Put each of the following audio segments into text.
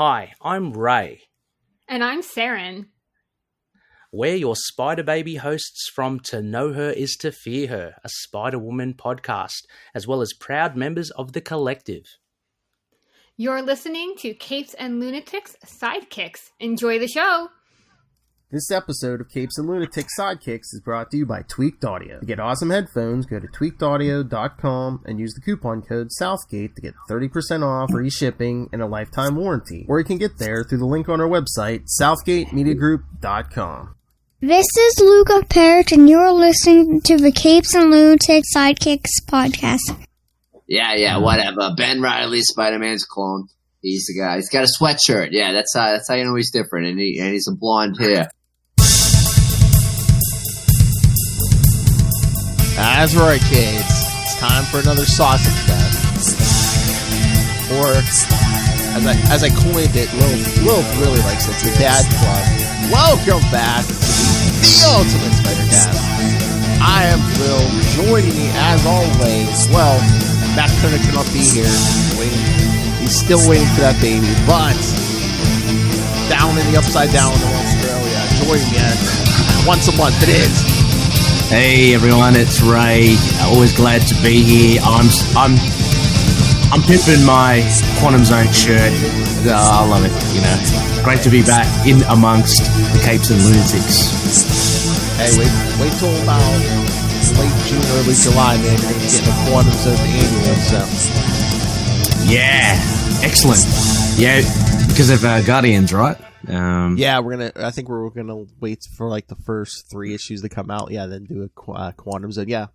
Hi, I'm Ray. And I'm Saren. We're your Spider Baby hosts from To Know Her Is to Fear Her, a Spider-Woman podcast, as well as proud members of the collective. You're listening to Capes and Lunatics Sidekicks. Enjoy the show! This episode of Capes and Lunatics Sidekicks is brought to you by Tweaked Audio. To get awesome headphones, go to tweakedaudio.com and use the coupon code Southgate to get 30% off, free shipping, and a lifetime warranty. Or you can get there through the link on our website, southgatemediagroup.com. This is Luca Perich, and you're listening to the Capes and Lunatics Sidekicks podcast. Yeah, whatever. Ben Reilly, Spider-Man's clone. He's the guy. He's got a sweatshirt. Yeah, that's how you know he's different. And he's a blonde hair. That's right, kids. It's time for another sausage fest. Or, as I coined it, Will really likes it, the Dad Club. Welcome back to the Ultimate Spider-Cast. I am Phil. Joining me, as always, well, Matt Kerner cannot be here. He's still waiting for that baby, but down in the Upside Down in Australia, joining me once a month, it is. Hey everyone, it's Ray. Always glad to be here. I'm pimping my Quantum Zone shirt. I love it. You know, great to be back in amongst the Capes and Lunatics. Hey, wait till about late June, early July, man. You're gonna get the Quantum Zone annual. So yeah, excellent. Yeah, because of Guardians, right? Yeah, I think we're gonna wait for like the first 3 issues to come out. Yeah, then do a Quantum Zone. Yeah,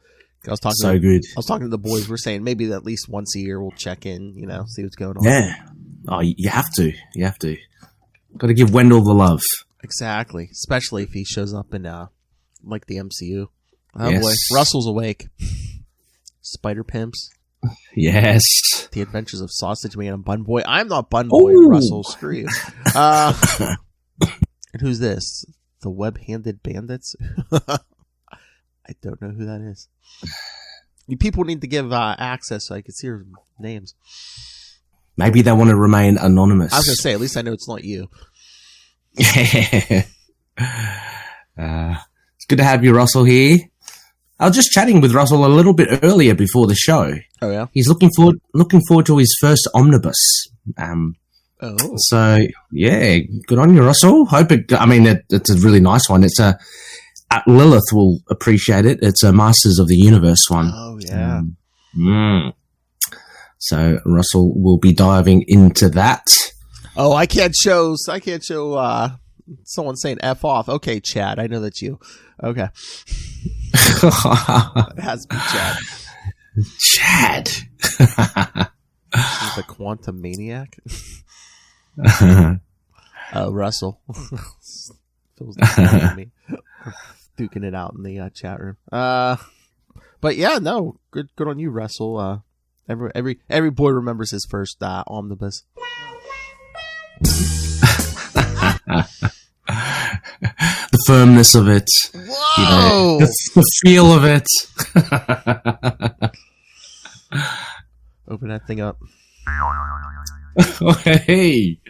I was talking. Good. I was talking to the boys. We're saying maybe at least once a year we'll check in. You know, see what's going on. Yeah. Oh, you have to. Got to give Wendell the love. Exactly, especially if he shows up in like the MCU. Oh yes. Boy, Russell's awake. Spider Pimps. Yes. The Adventures of Sausage Man and Bun Boy. I'm not Bun Boy. Ooh. Russell, screw you. And who's this? The Web-Handed Bandits? I don't know who that is. You people need to give access so I can see your names. Maybe they want to remain anonymous. I was going to say, at least I know it's not you. It's good to have you, Russell, here. I was just chatting with Russell a little bit earlier before the show. Oh yeah, he's looking forward to his first omnibus. So yeah, good on you, Russell. It's a really nice one. It's Lilith will appreciate it. It's a Masters of the Universe one. Oh yeah. So Russell will be diving into that. Oh, I can't show someone saying F off. Okay, Chad, I know that's you. Okay. It has to be Chad. Chad. He's the Quantum Maniac. Russell. Feels like me. Duking it out in the chat room. But yeah, no, good on you, Russell. Every boy remembers his first omnibus. The firmness of it. Whoa! You know, the feel of it. Open that thing up. Oh, hey.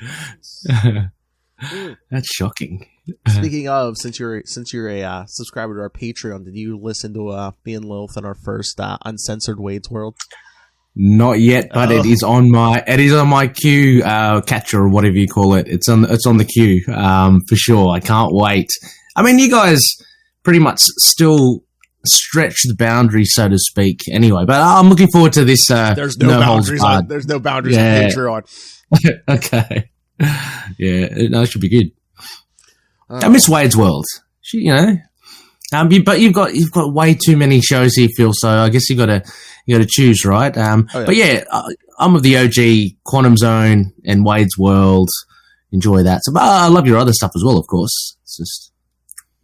That's shocking. Speaking of, since you're a subscriber to our Patreon, did you listen to me and Lilith in our first uncensored Wade's World? Not yet, but it is on my queue catcher or whatever you call it. It's on the queue for sure. I can't wait. I mean, you guys pretty much still stretch the boundaries, so to speak. Anyway, but I'm looking forward to this. There's no boundaries on. There's no boundaries on Patreon. Okay. Yeah, no, it should be good. I miss Wade's World. But you've got way too many shows here, Phil. So I guess you got to choose, right? But yeah, I'm of the OG Quantum Zone and Wade's World. Enjoy that. So, but I love your other stuff as well, of course. It's just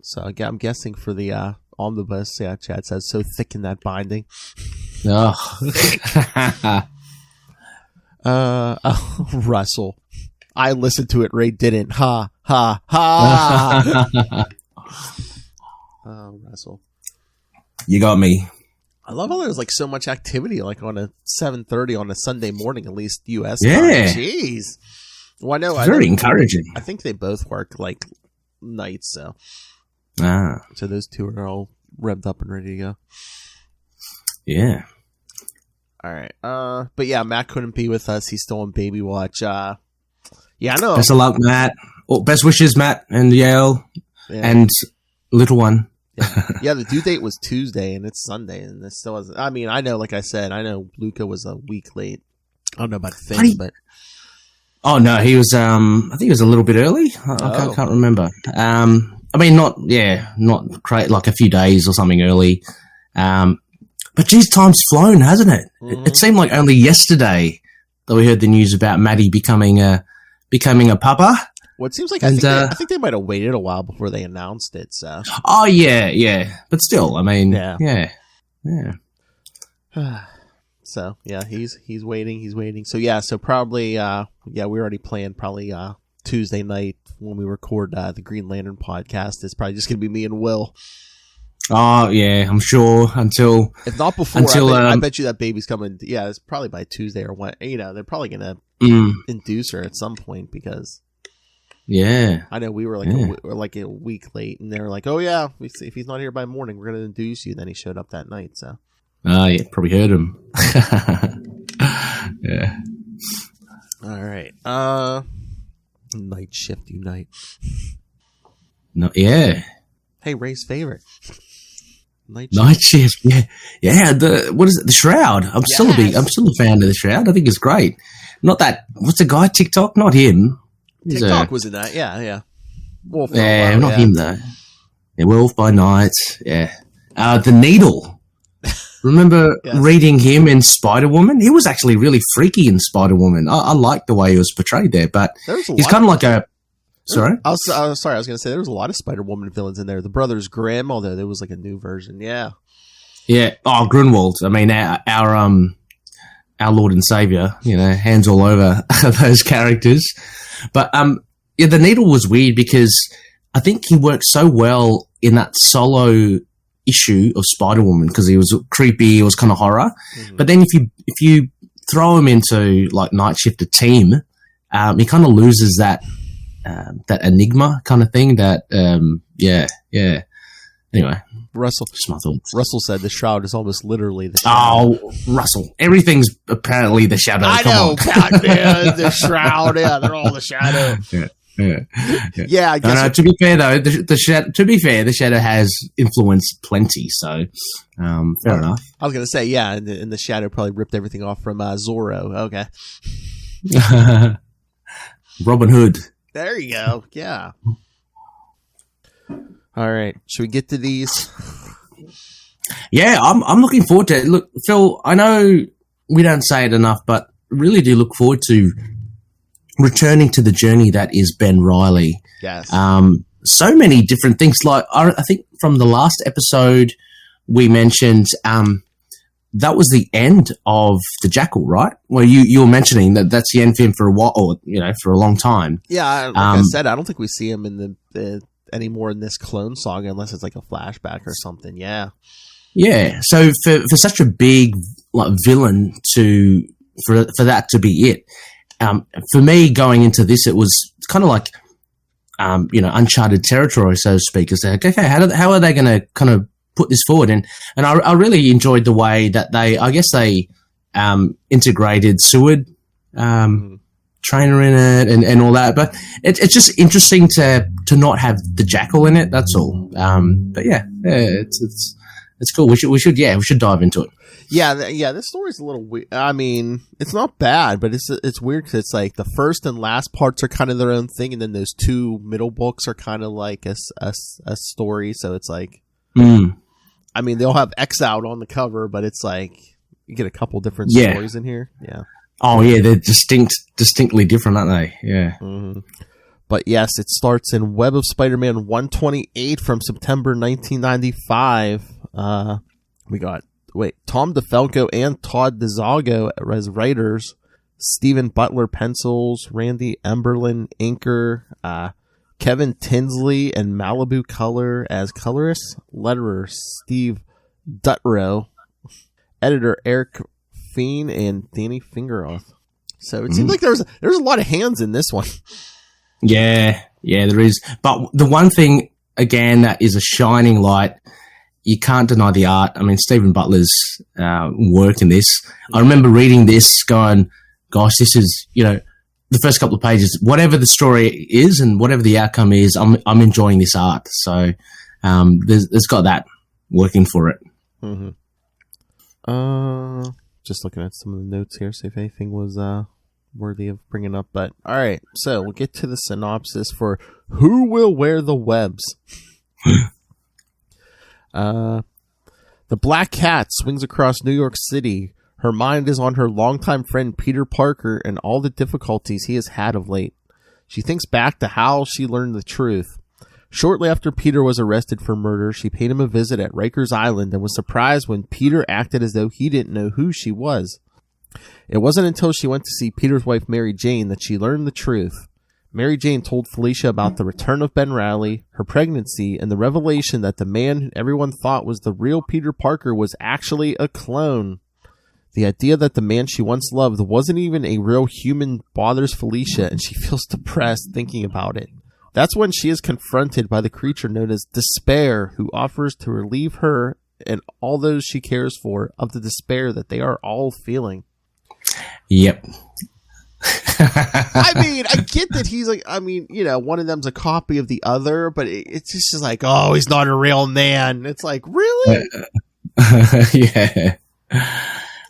so I'm guessing for the omnibus. Yeah, Chad says so thick in that binding. Russell, I listened to it. Ray didn't. Ha ha ha. Russell, you got me. I love how there's like so much activity, like on a 7:30 on a Sunday morning, at least U.S. Yeah. time. Jeez. Well, I know. Very encouraging. I think they both work like nights, so those two are all revved up and ready to go. Yeah. All right. But yeah, Matt couldn't be with us. He's still on baby watch. Yeah, I know. Best of luck, Matt. Oh, best wishes, Matt and Yale and little one. Yeah, the due date was Tuesday and it's Sunday, and this still hasn't. I mean, I know, like I said, I know Luca was a week late. I don't know about Finn, but oh no, he was. I think he was a little bit early. I can't remember. I mean, not great, like a few days or something early. But geez, time's flown, hasn't it? Mm-hmm. It seemed like only yesterday that we heard the news about Maddie becoming a papa. Well, it seems like I think they might have waited a while before they announced it. So. Oh yeah, but still, I mean, yeah. So yeah, he's waiting. So yeah, so probably we already planned probably Tuesday night when we record the Green Lantern podcast. It's probably just gonna be me and Will. Oh yeah, I'm sure until if not before. I bet you that baby's coming. Yeah, it's probably by Tuesday or what. You know, they're probably gonna induce her at some point because. Yeah, I know we were like a week late, and they were like, "Oh yeah, if he's not here by morning, we're gonna induce you." Then he showed up that night. So. Yeah, probably heard him. Yeah. All right. Night shift unite. No, yeah. Hey, Ray's favorite. Night shift. Yeah. What is it? The Shroud. I'm still a fan of the Shroud. I think it's great. Not that. What's the guy? TikTok? Not him. TikTok was in that. Yeah. Wolf. Yeah, not him though. Yeah, Wolf by Night. Yeah. The Needle. Remember reading him in Spider-Woman? He was actually really freaky in Spider-Woman. I liked the way he was portrayed there, but he's kind of like a... Sorry? I was sorry, I was going to say there was a lot of Spider-Woman villains in there. The Brothers Grimm, although there was like a new version, yeah. Yeah, Grunwald. I mean, our Lord and Savior, hands all over those characters. But the Needle was weird because I think he worked so well in that solo issue of Spider-Woman because he was creepy, he was kind of horror. Mm-hmm. But then if you throw him into like Night Shift, a team, he kind of loses that enigma kind of thing. Anyway, Russell said the Shroud is almost literally the Shadow. Oh, Russell, everything's apparently the Shadow. I know, Pac-Man, the Shroud. Yeah, they're all the Shadow. Yeah, I guess. No, to be fair though, the Shadow has influenced plenty. So, fair enough. I was gonna say, and the Shadow probably ripped everything off from Zorro. Okay. Robin Hood. There you go. Yeah. All right. Should we get to these? Yeah, I'm looking forward to it. Look, Phil, I know we don't say it enough, but really do look forward to returning to the journey that is Ben Reilly. Yes. So many different things. Like I think from the last episode we mentioned that was the end of the Jackal, right? Well, you were mentioning that's the end for him for a while, or for a long time. Yeah, like I said, I don't think we see him in the anymore in this Clone Saga unless it's like a flashback or something. Yeah. Yeah. So for such a big villain for that to be it. For me, going into this, it was kind of like, uncharted territory, so to speak. It's like, okay, how are they going to kind of put this forward? And I really enjoyed the way that they integrated Seward Trainer in it and all that. But it's just interesting to not have the Jackal in it. That's all. But it's cool. We should dive into it. Yeah, this story's a little weird. I mean, it's not bad, but it's weird because it's like the first and last parts are kind of their own thing, and then those two middle books are kind of like a story. So it's like, I mean, they'll have Exiled on the cover, but it's like you get a couple different stories in here. Yeah. Oh yeah, they're distinctly different, aren't they? Yeah. Mm-hmm. But yes, it starts in Web of Spider-Man 128 from September 1995. We got. Tom DeFalco and Todd DeZago as writers, Stephen Butler pencils, Randy Emberlin inker, Kevin Tinsley and Malibu Color as colorists, letterer Steve Dutrow, editor Eric Feen and Danny Fingeroth. So it seems like there's a lot of hands in this one. Yeah, there is. But the one thing, again, that is a shining light, you can't deny the art. I mean, Stephen Butler's work in this. I remember reading this going, gosh, this is, the first couple of pages, whatever the story is and whatever the outcome is, I'm enjoying this art. So there's got that working for it. Mm-hmm. Just looking at some of the notes here, see if anything was worthy of bringing up. But all right, so we'll get to the synopsis for Who Will Wear the Webs. The Black Cat swings across New York City. Her mind is on her longtime friend Peter Parker and all the difficulties he has had of late. She thinks back to how she learned the truth. Shortly after Peter was arrested for murder, she paid him a visit at Rikers Island and was surprised when Peter acted as though he didn't know who she was. It wasn't until she went to see Peter's wife Mary Jane that she learned the truth. Mary Jane told Felicia about the return of Ben Reilly, her pregnancy, and the revelation that the man everyone thought was the real Peter Parker was actually a clone. The idea that the man she once loved wasn't even a real human bothers Felicia, and she feels depressed thinking about it. That's when she is confronted by the creature known as Despair, who offers to relieve her and all those she cares for of the despair that they are all feeling. Yep. I mean, I get that he's like, one of them's a copy of the other, but it's just like, oh, he's not a real man. It's like, really? Yeah.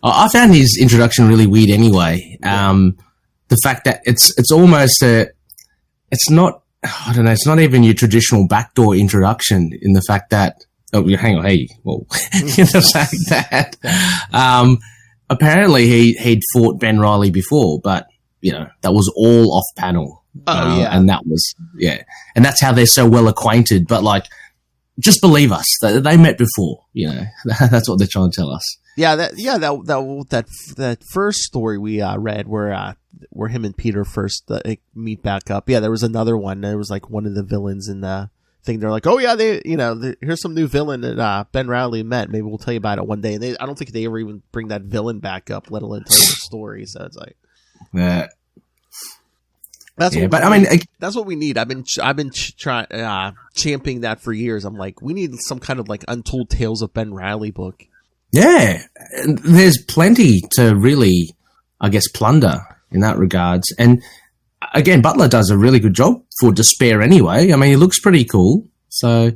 I found his introduction really weird anyway. The fact that it's almost it's not, I don't know, it's not even your traditional backdoor introduction in the fact that, hang on, in the fact that, apparently he'd fought Ben Reilly before, but, that was all off panel. Oh, yeah. And that was, and that's how they're so well acquainted, but like, just believe us, they met before, that's what they're trying to tell us. Yeah, that first story we read where him and Peter first meet back up. Yeah, there was another one. There was like one of the villains in the thing. They're like, oh yeah, here's some new villain that Ben Reilly met. Maybe we'll tell you about it one day. And I don't think they ever even bring that villain back up, let alone tell you the story. So it's like, that's what we need. I've been championing that for years. I'm like, we need some kind of like Untold Tales of Ben Reilly book. Yeah, there's plenty to really, I guess, plunder in that regards. And again, Butler does a really good job for Despair anyway. I mean, he looks pretty cool. So,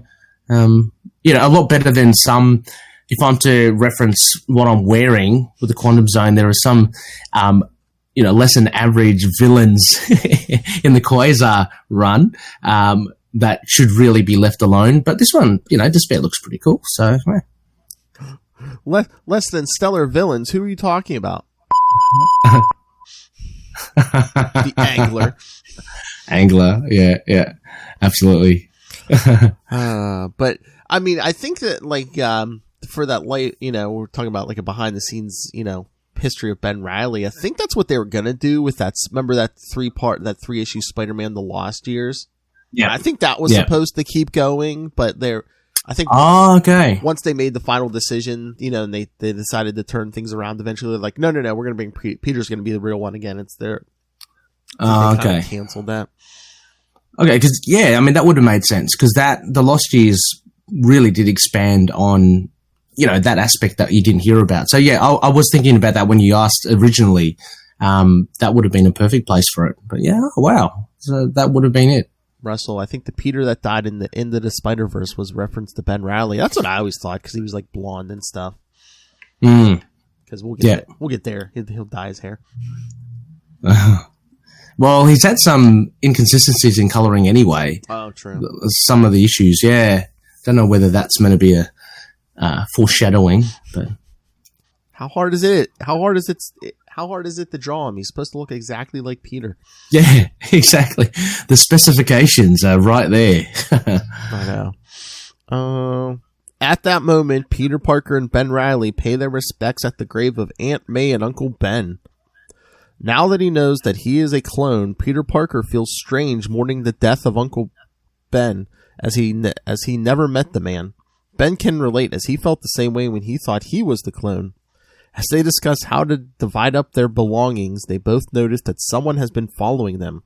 a lot better than some, if I'm to reference what I'm wearing with the Quantum Zone, there are some, less than average villains in the Quasar run that should really be left alone. But this one, Despair looks pretty cool. So, yeah. Less than stellar villains. Who are you talking about? The Angler. Yeah, absolutely. But I mean, I think that like for that light, we're talking about like a behind the scenes, history of Ben Reilly. I think that's what they were gonna do with that. Remember that 3-issue Spider-Man: The Lost Years? Yeah, I think that was supposed to keep going, but I think once they made the final decision, and they decided to turn things around eventually, they're like, no, we're going to bring Peter's going to be the real one again. It's their... They canceled that. Okay, because, that would have made sense, because the Lost Years really did expand on, that aspect that you didn't hear about. So, I was thinking about that when you asked originally. That would have been a perfect place for it. But, wow. So that would have been it. Russell, I think the Peter that died in the end of the Spider-Verse was referenced to Ben Reilly. That's what I always thought, because he was like blonde and stuff. Because we'll get there. He'll dye his hair. Well, he's had some inconsistencies in coloring anyway. Oh, true. Some of the issues, don't know whether that's meant to be a foreshadowing, but how hard is it? How hard is it to draw him? He's supposed to look exactly like Peter. Yeah, exactly. The specifications are right there. I know. At that moment, Peter Parker and Ben Reilly pay their respects at the grave of Aunt May and Uncle Ben. Now that he knows that he is a clone, Peter Parker feels strange mourning the death of Uncle Ben, as he never met the man. Ben can relate, as he felt the same way when he thought he was the clone. As they discuss how to divide up their belongings, they both notice that someone has been following them.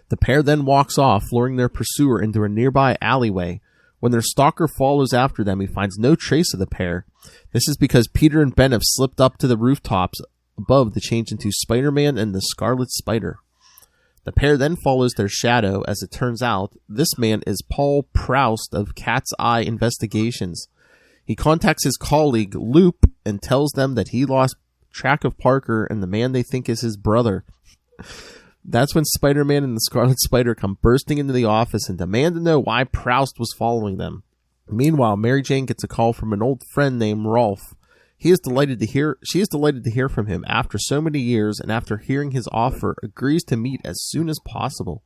The pair then walks off, luring their pursuer into a nearby alleyway. When their stalker follows after them, he finds no trace of the pair. This is because Peter and Ben have slipped up to the rooftops above to change into Spider-Man and the Scarlet Spider. The pair then follows their shadow. As it turns out, this man is Paul Proust of Cat's Eye Investigations. He contacts his colleague, Loop, and tells them that he lost track of Parker and the man they think is his brother. That's when Spider-Man and the Scarlet Spider come bursting into the office and demand to know why Proust was following them. Meanwhile, Mary Jane gets a call from an old friend named Rolf. She is delighted to hear from him after so many years, and after hearing his offer, agrees to meet as soon as possible.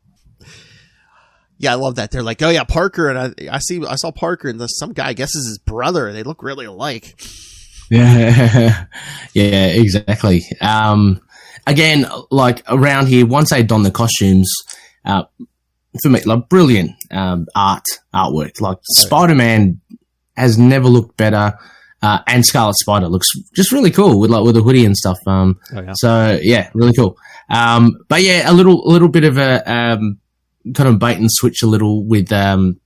Yeah, I love that. They're like, oh yeah, Parker, and I saw Parker and some guy, I guess is his brother. They look really alike. Yeah, yeah, exactly. Again, like around here, once they don the costumes, for me, like brilliant artwork. Like Spider-Man has never looked better, and Scarlet Spider looks just really cool with the hoodie and stuff. So yeah, really cool. But yeah, a little bit of a kind of bait and switch a little with the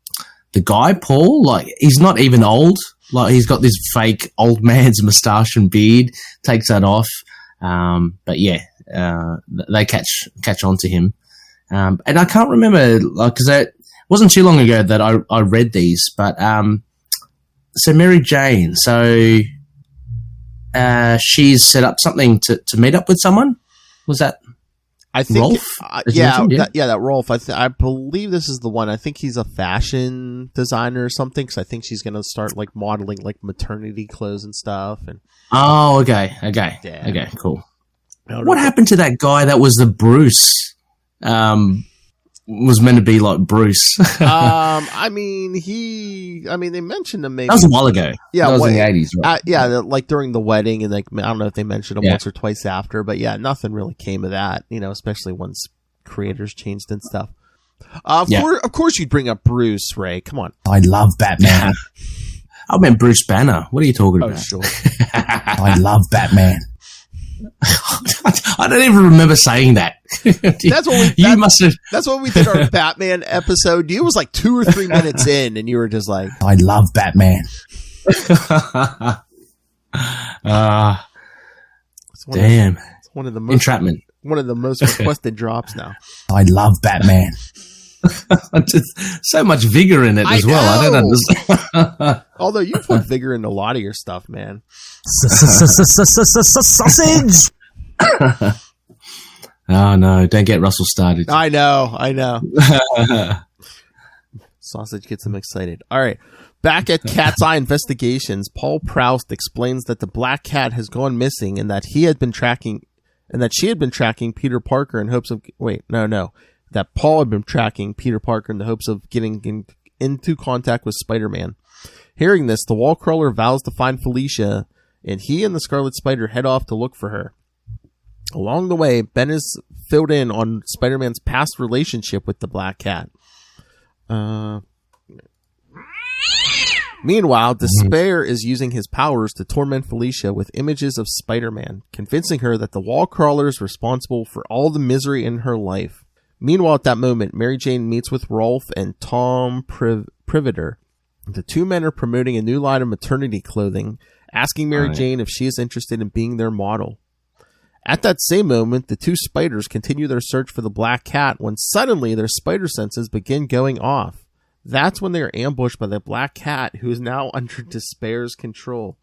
guy Paul. Like he's not even old. Like he's got this fake old man's moustache and beard. Takes that off. But yeah, they catch on to him. And I can't remember, like, cause it wasn't too long ago that I read these, but, so Mary Jane, so, she's set up something to meet up with someone. Was that? I think, Rolf? That Rolf. I believe this is the one. I think he's a fashion designer or something. Cause I think she's going to start like modeling like maternity clothes and stuff. And oh, okay. Yeah. Okay, cool. What happened to that guy that was the Bruce? Was meant to be like Bruce. I mean, they mentioned him maybe. That was a while ago. Yeah. That was in the 80s, right? Yeah, like during the wedding, and like, I don't know if they mentioned him once or twice after, but yeah, nothing really came of that, especially once creators changed and stuff. Of course you'd bring up Bruce, Ray. Come on. I love Batman. I meant Bruce Banner. What are you talking about? Oh, sure. I love Batman. I don't even remember saying that. That's what we did our Batman episode. You was like 2 or 3 minutes in, and you were just like, I love Batman. Damn. It's one of the most entrapment. One of the most requested drops now. I love Batman. Just so much vigor in it as well. I don't understand. Although you put vigor into a lot of your stuff, man. Sausage. Oh no! Don't get Russell started. I know. Sausage gets him excited. All right. Back at Cat's Eye Investigations, Paul Proust explains that the black cat has gone missing and that she had been tracking Peter Parker in hopes of that Paul had been tracking Peter Parker in the hopes of getting into contact with Spider-Man. Hearing this, the wall crawler vows to find Felicia, and he and the Scarlet Spider head off to look for her. Along the way, Ben is filled in on Spider-Man's past relationship with the Black Cat. Meanwhile, Despair is using his powers to torment Felicia with images of Spider-Man, convincing her that the wall crawler is responsible for all the misery in her life. Meanwhile, at that moment, Mary Jane meets with Rolf and Tom Privater. The two men are promoting a new line of maternity clothing, asking Mary Jane if she is interested in being their model. At that same moment, the two spiders continue their search for the Black Cat when suddenly their spider senses begin going off. That's when they are ambushed by the Black Cat, who is now under Despair's control.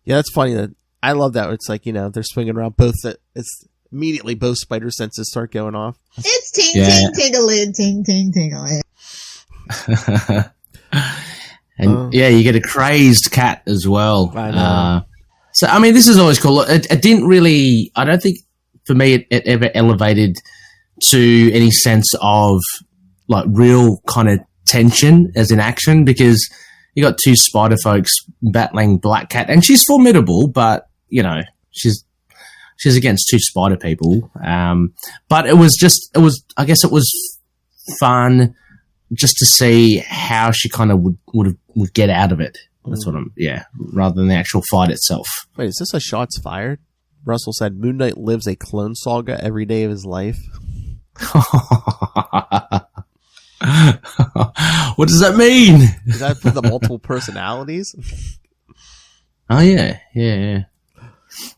Yeah, that's funny. I love that. It's like, they're swinging around it's immediately both spider senses start going off. It's ting-ting-ting-a-lid, ting-ting-ting-a-lid. And you get a crazed cat as well. I know. So, I mean, this is always cool. It didn't really, I don't think for me it ever elevated to any sense of like real kind of tension as in action, because you got two spider folks battling Black Cat, and she's formidable, but she's against two spider people. But I guess it was fun just to see how she kind of would get out of it. That's what rather than the actual fight itself. Wait, is this a shots fired? Russell said Moon Knight lives a clone saga every day of his life. What does that mean? Is that for the multiple personalities? Oh, yeah.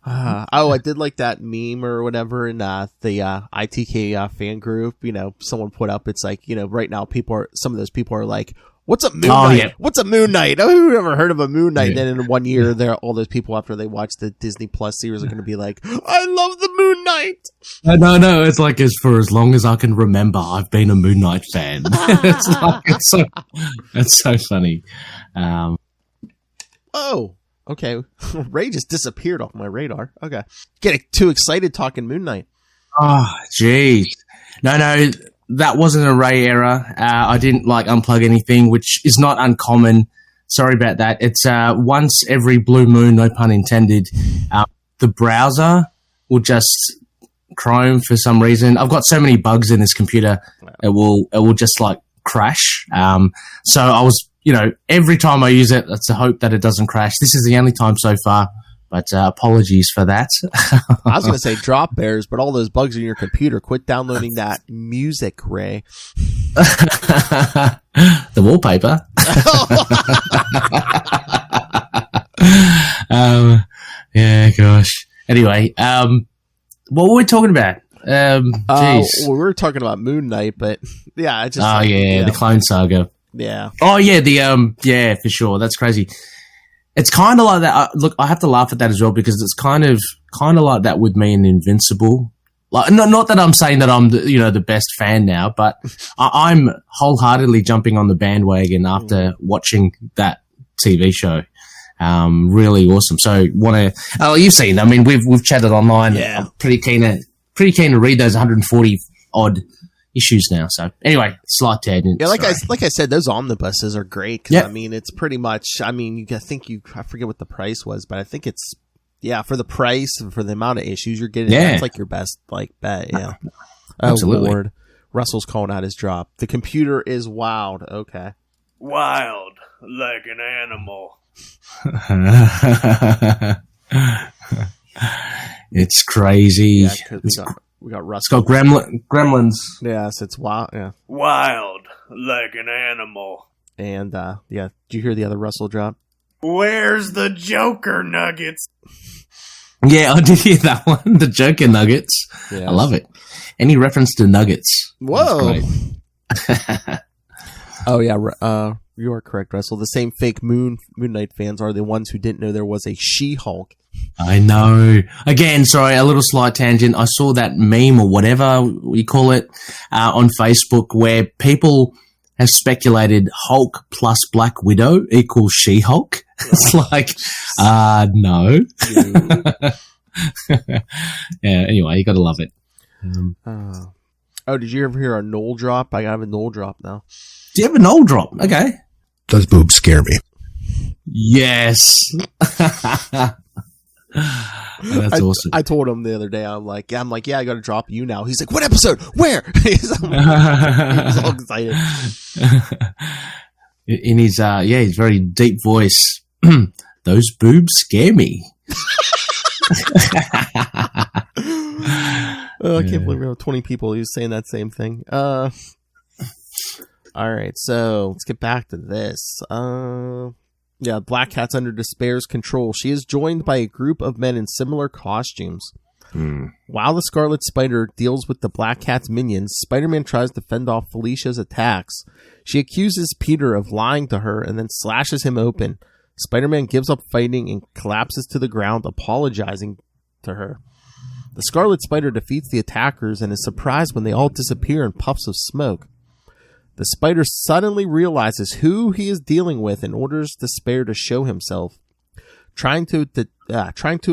I did like that meme or whatever in the ITK fan group. Someone put up, it's like, right now some of those people are like, what's a Moon Knight? Yeah. What's a Moon Knight? Oh, who ever heard of a Moon Knight? Yeah. And then in 1 year, all those people after they watch the Disney Plus series are going to be like, I love the Moon Knight. No, it's like for as long as I can remember, I've been a Moon Knight fan. It's so funny. Oh, okay. Ray just disappeared off my radar. Okay. Getting too excited talking Moon Knight. Oh, jeez. No, that wasn't a Ray error. I didn't unplug anything, which is not uncommon. Sorry about that. It's once every blue moon, no pun intended. The browser will just Chrome for some reason. I've got so many bugs in this computer, it will just crash. So I was, every time I use it, it's a hope that it doesn't crash. This is the only time so far. But apologies for that. I was going to say drop bears, but all those bugs in your computer, quit downloading that music, Ray. The wallpaper. Yeah, gosh. Anyway, what were we talking about? We were talking about Moon Knight, but yeah, I just. The Clone Saga. Yeah. Oh yeah, for sure. That's crazy. It's kind of like that. Look, I have to laugh at that as well because it's kind of like that with me in Invincible. Not that I'm saying that I'm the best fan now, but I'm wholeheartedly jumping on the bandwagon after watching that TV show. Really awesome. So you've seen. I mean, we've chatted online. Yeah. I'm pretty keen to read those 140 odd issues now. So anyway, slight tangent. Yeah, like I said, those omnibuses are great. 'Cause, I mean, it's pretty much. I mean, I forget what the price was, but I think it's for the price and for the amount of issues you're getting. That's like your best bet. Yeah, absolutely. Oh, Lord. Russell's calling out his drop. The computer is wild. Okay, wild like an animal. It's crazy. Yeah, we got It's Russell. got gremlins. Yes, it's wild. Yeah, wild like an animal. And did you hear the other Russell drop? Where's the Joker nuggets? Yeah, I did hear that one. The Joker nuggets. Yes. I love it. Any reference to nuggets? Whoa. Oh yeah, you are correct, Russell. The same fake Moon Knight fans are the ones who didn't know there was a She-Hulk. I know. Again, sorry, a little slight tangent. I saw that meme or whatever we call it on Facebook where people have speculated Hulk plus Black Widow equals She-Hulk. It's like, no. Yeah, anyway, you gotta love it. Did you ever hear a Knoll drop? I have a Knoll drop now. Do you have a Knoll drop? Okay. Does boobs scare me? Yes. That's awesome. I told him the other day, I'm like, yeah, I got to drop you now. He's like, what episode? Where? He's all excited. In his, his very deep voice, those boobs scare me. I can't believe we have 20 people who's saying that same thing. All right, so let's get back to this. Black Cat's under Despair's control. She is joined by a group of men in similar costumes. While the Scarlet Spider deals with the Black Cat's minions, Spider-Man tries to fend off Felicia's attacks. She accuses Peter of lying to her and then slashes him open. Spider-Man gives up fighting and collapses to the ground, apologizing to her. The Scarlet Spider defeats the attackers and is surprised when they all disappear in puffs of smoke. The Spider suddenly realizes who he is dealing with and orders Despair to show himself. Trying to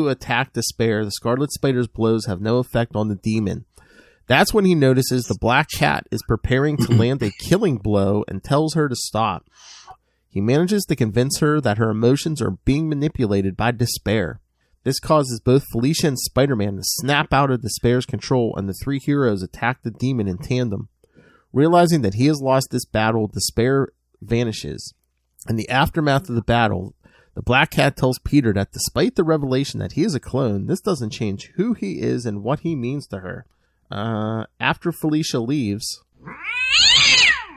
attack Despair, the Scarlet Spider's blows have no effect on the demon. That's when he notices the Black Cat is preparing to land a killing blow and tells her to stop. He manages to convince her that her emotions are being manipulated by Despair. This causes both Felicia and Spider-Man to snap out of Despair's control, and the three heroes attack the demon in tandem. Realizing that he has lost this battle, Despair vanishes. In the aftermath of the battle, The Black Cat tells Peter that despite the revelation that he is a clone, this doesn't change who he is and what he means to her. After Felicia leaves,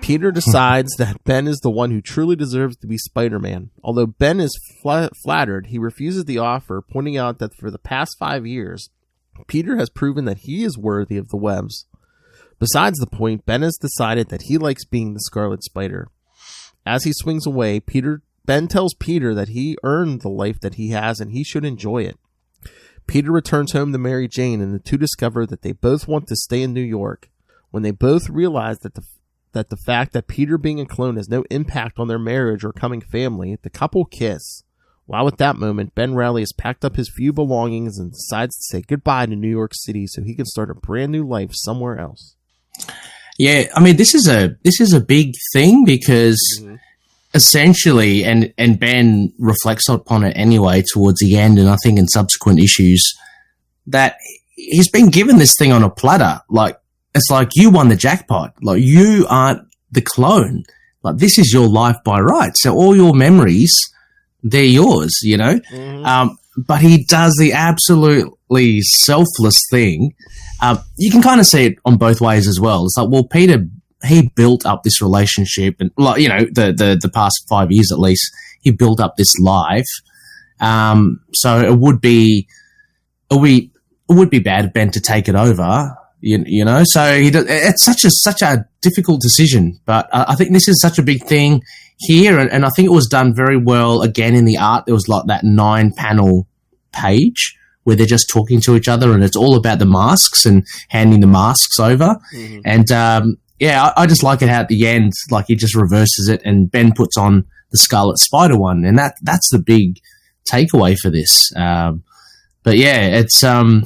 Peter decides that Ben is the one who truly deserves to be Spider-Man. Although Ben is flattered, he refuses the offer, pointing out that for the past 5 years, Peter has proven that he is worthy of the webs. Besides the point, Ben has decided that he likes being the Scarlet Spider. As he swings away, Ben tells Peter that he earned the life that he has and he should enjoy it. Peter returns home to Mary Jane, and the two discover that they both want to stay in New York. When they both realize that the fact that Peter being a clone has no impact on their marriage or coming family, the couple kiss. While at that moment, Ben Reilly has packed up his few belongings and decides to say goodbye to New York City so he can start a brand new life somewhere else. Yeah, I mean, this is a big thing because essentially, and Ben reflects upon it anyway towards the end, and I think in subsequent issues, that he's been given this thing on a platter. Like, it's like, you won the jackpot. Like, you aren't the clone. Like, this is your life by right. So all your memories, they're yours, you know? But he does the absolutely selfless thing. You can kind of see it on both ways as well. It's like, well, Peter, he built up this relationship, and, like, you know, the past 5 years at least, he built up this life. So it would be bad of Ben to take it over, you know. So it's such a difficult decision, but I think this is such a big thing here, and I think it was done very well. Again, in the art, there was like that 9-panel page where they're just talking to each other, and it's all about the masks and handing the masks over. And yeah, I just like it how at the end, like, he just reverses it, and Ben puts on the Scarlet Spider one, and that's the big takeaway for this. But yeah, it's I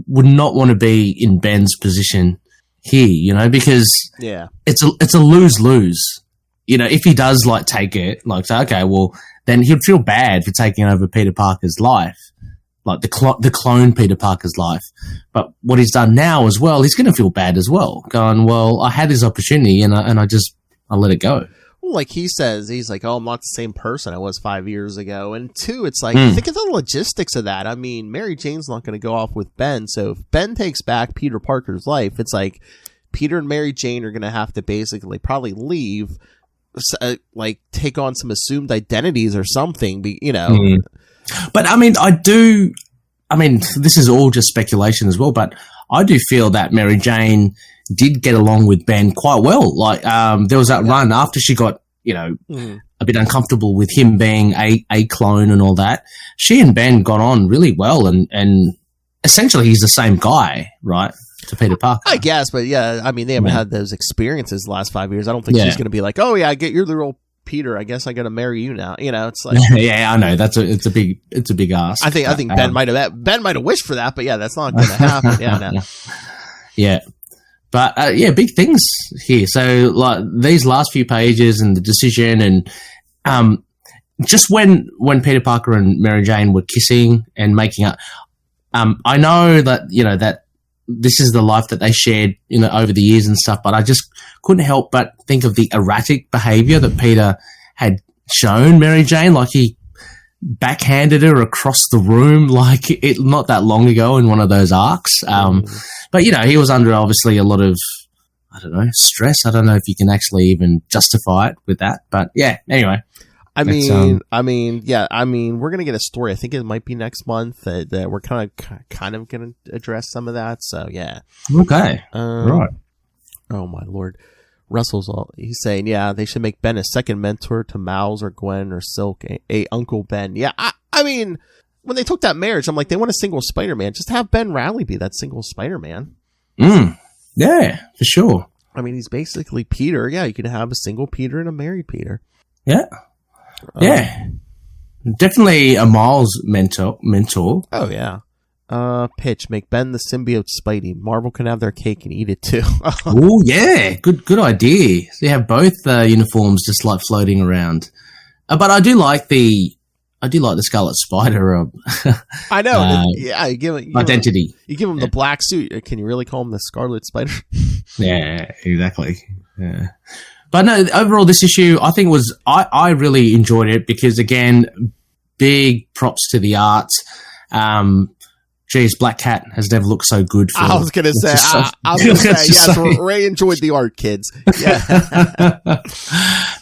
would not want to be in Ben's position here, you know, because it's a lose-lose. You know, if he does, like, take it, like, say, okay, well, then he'd feel bad for taking over Peter Parker's life, like the clone Peter Parker's life. But what he's done now as well, he's going to feel bad as well, going, well, I had this opportunity and I let it go. Well, like he says, he's like, oh, I'm not the same person I was 5 years ago. And two, it's like, think of the logistics of that. I mean, Mary Jane's not going to go off with Ben. So if Ben takes back Peter Parker's life, it's like Peter and Mary Jane are going to have to basically probably leave, like, take on some assumed identities or something, you know. But I mean, this is all just speculation as well, but I do feel that Mary Jane did get along with Ben quite well. Like, there was that run after she got, you know, a bit uncomfortable with him being a clone and all that. She and Ben got on really well, and essentially he's the same guy, right, to Peter Parker. I guess, but yeah, I mean, they haven't had those experiences the last 5 years. I don't think she's going to be like, oh yeah, I get you're the real Peter. I guess I got to marry you now. You know, it's like, yeah, I know it's a big ask. I think Ben might have wished for that, but yeah, that's not going to happen. Yeah, no. Yeah. But yeah, big things here. So, like, these last few pages and the decision, and just when Peter Parker and Mary Jane were kissing and making up, I know that, you know, that this is the life that they shared, you know, over the years and stuff. But I just couldn't help but think of the erratic behavior that Peter had shown Mary Jane. Like, he backhanded her across the room, like, it not that long ago in one of those arcs. But, you know, he was under obviously a lot of, I don't know, stress. I don't know if you can actually even justify it with that. But yeah, anyway. I mean, we're gonna get a story. I think it might be next month that we're kind of gonna address some of that. So yeah. Okay. Right. Oh my lord. He's saying, yeah, they should make Ben a second mentor to Miles or Gwen or Silk, a Uncle Ben. Yeah, I mean, when they took that marriage, I'm like, they want a single Spider-Man. Just have Ben Reilly be that single Spider-Man. Yeah, for sure. I mean, he's basically Peter. Yeah, you could have a single Peter and a married Peter. Yeah. Yeah. Definitely a Miles mentor. Oh, yeah. Pitch, make Ben the symbiote Spidey. Marvel can have their cake and eat it too. Oh yeah, good idea. They have both uniforms just like floating around. But I do like the Scarlet Spider. I know. Yeah, you give identity. You give him the black suit. Can you really call him the Scarlet Spider? Yeah, exactly. Yeah. But no, overall, this issue, I think I really enjoyed it because, again, big props to the art. Geez, Black Cat has never looked so good. I was going to say, yes, Ray enjoyed the art, kids. Yeah.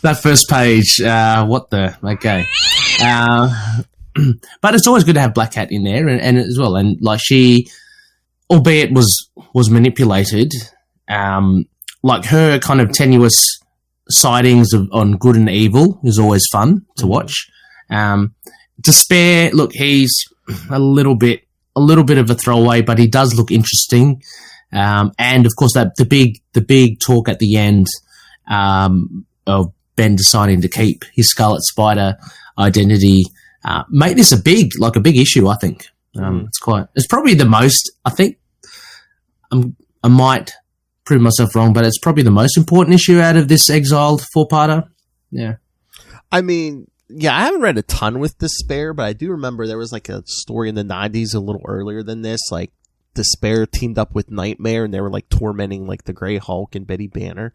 That first page, okay. But it's always good to have Black Cat in there and as well. And like she, albeit was manipulated, like her kind of tenuous sightings on good and evil is always fun to watch. Despair, look, he's a little bit of a throwaway, but he does look interesting. And of course, the big talk at the end of Ben deciding to keep his Scarlet Spider identity made this a big issue. I think it's probably the most. I think I might prove myself wrong, but it's probably the most important issue out of this Exiled 4-parter. Yeah, I mean. Yeah, I haven't read a ton with Despair, but I do remember there was like a story in the 90s a little earlier than this. Like Despair teamed up with Nightmare and they were like tormenting like the Grey Hulk and Betty Banner.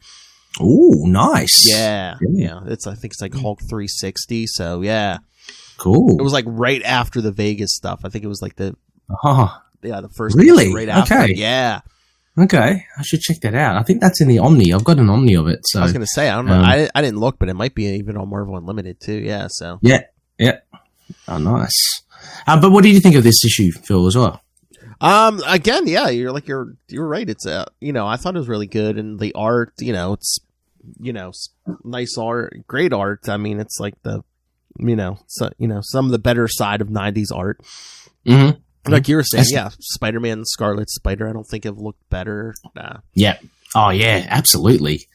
Ooh, nice. Yeah. I think it's like Hulk 360. So yeah. Cool. It was like right after the Vegas stuff. I think it was like the first really right after. Okay. Yeah. Okay, I should check that out. I think that's in the Omni. I've got an Omni of it. So I was going to say, I don't know. I didn't look, but it might be even on Marvel Unlimited too. Yeah. So yeah. Oh, nice. But what did you think of this issue, Phil, as well? Again, yeah, you're right. It's I thought it was really good, and the art, it's nice art, great art. I mean, it's like the some of the better side of 90s art. Mm-hmm. Like you were saying, yeah, Spider-Man, Scarlet Spider, I don't think have looked better. Yeah. Oh, yeah, absolutely.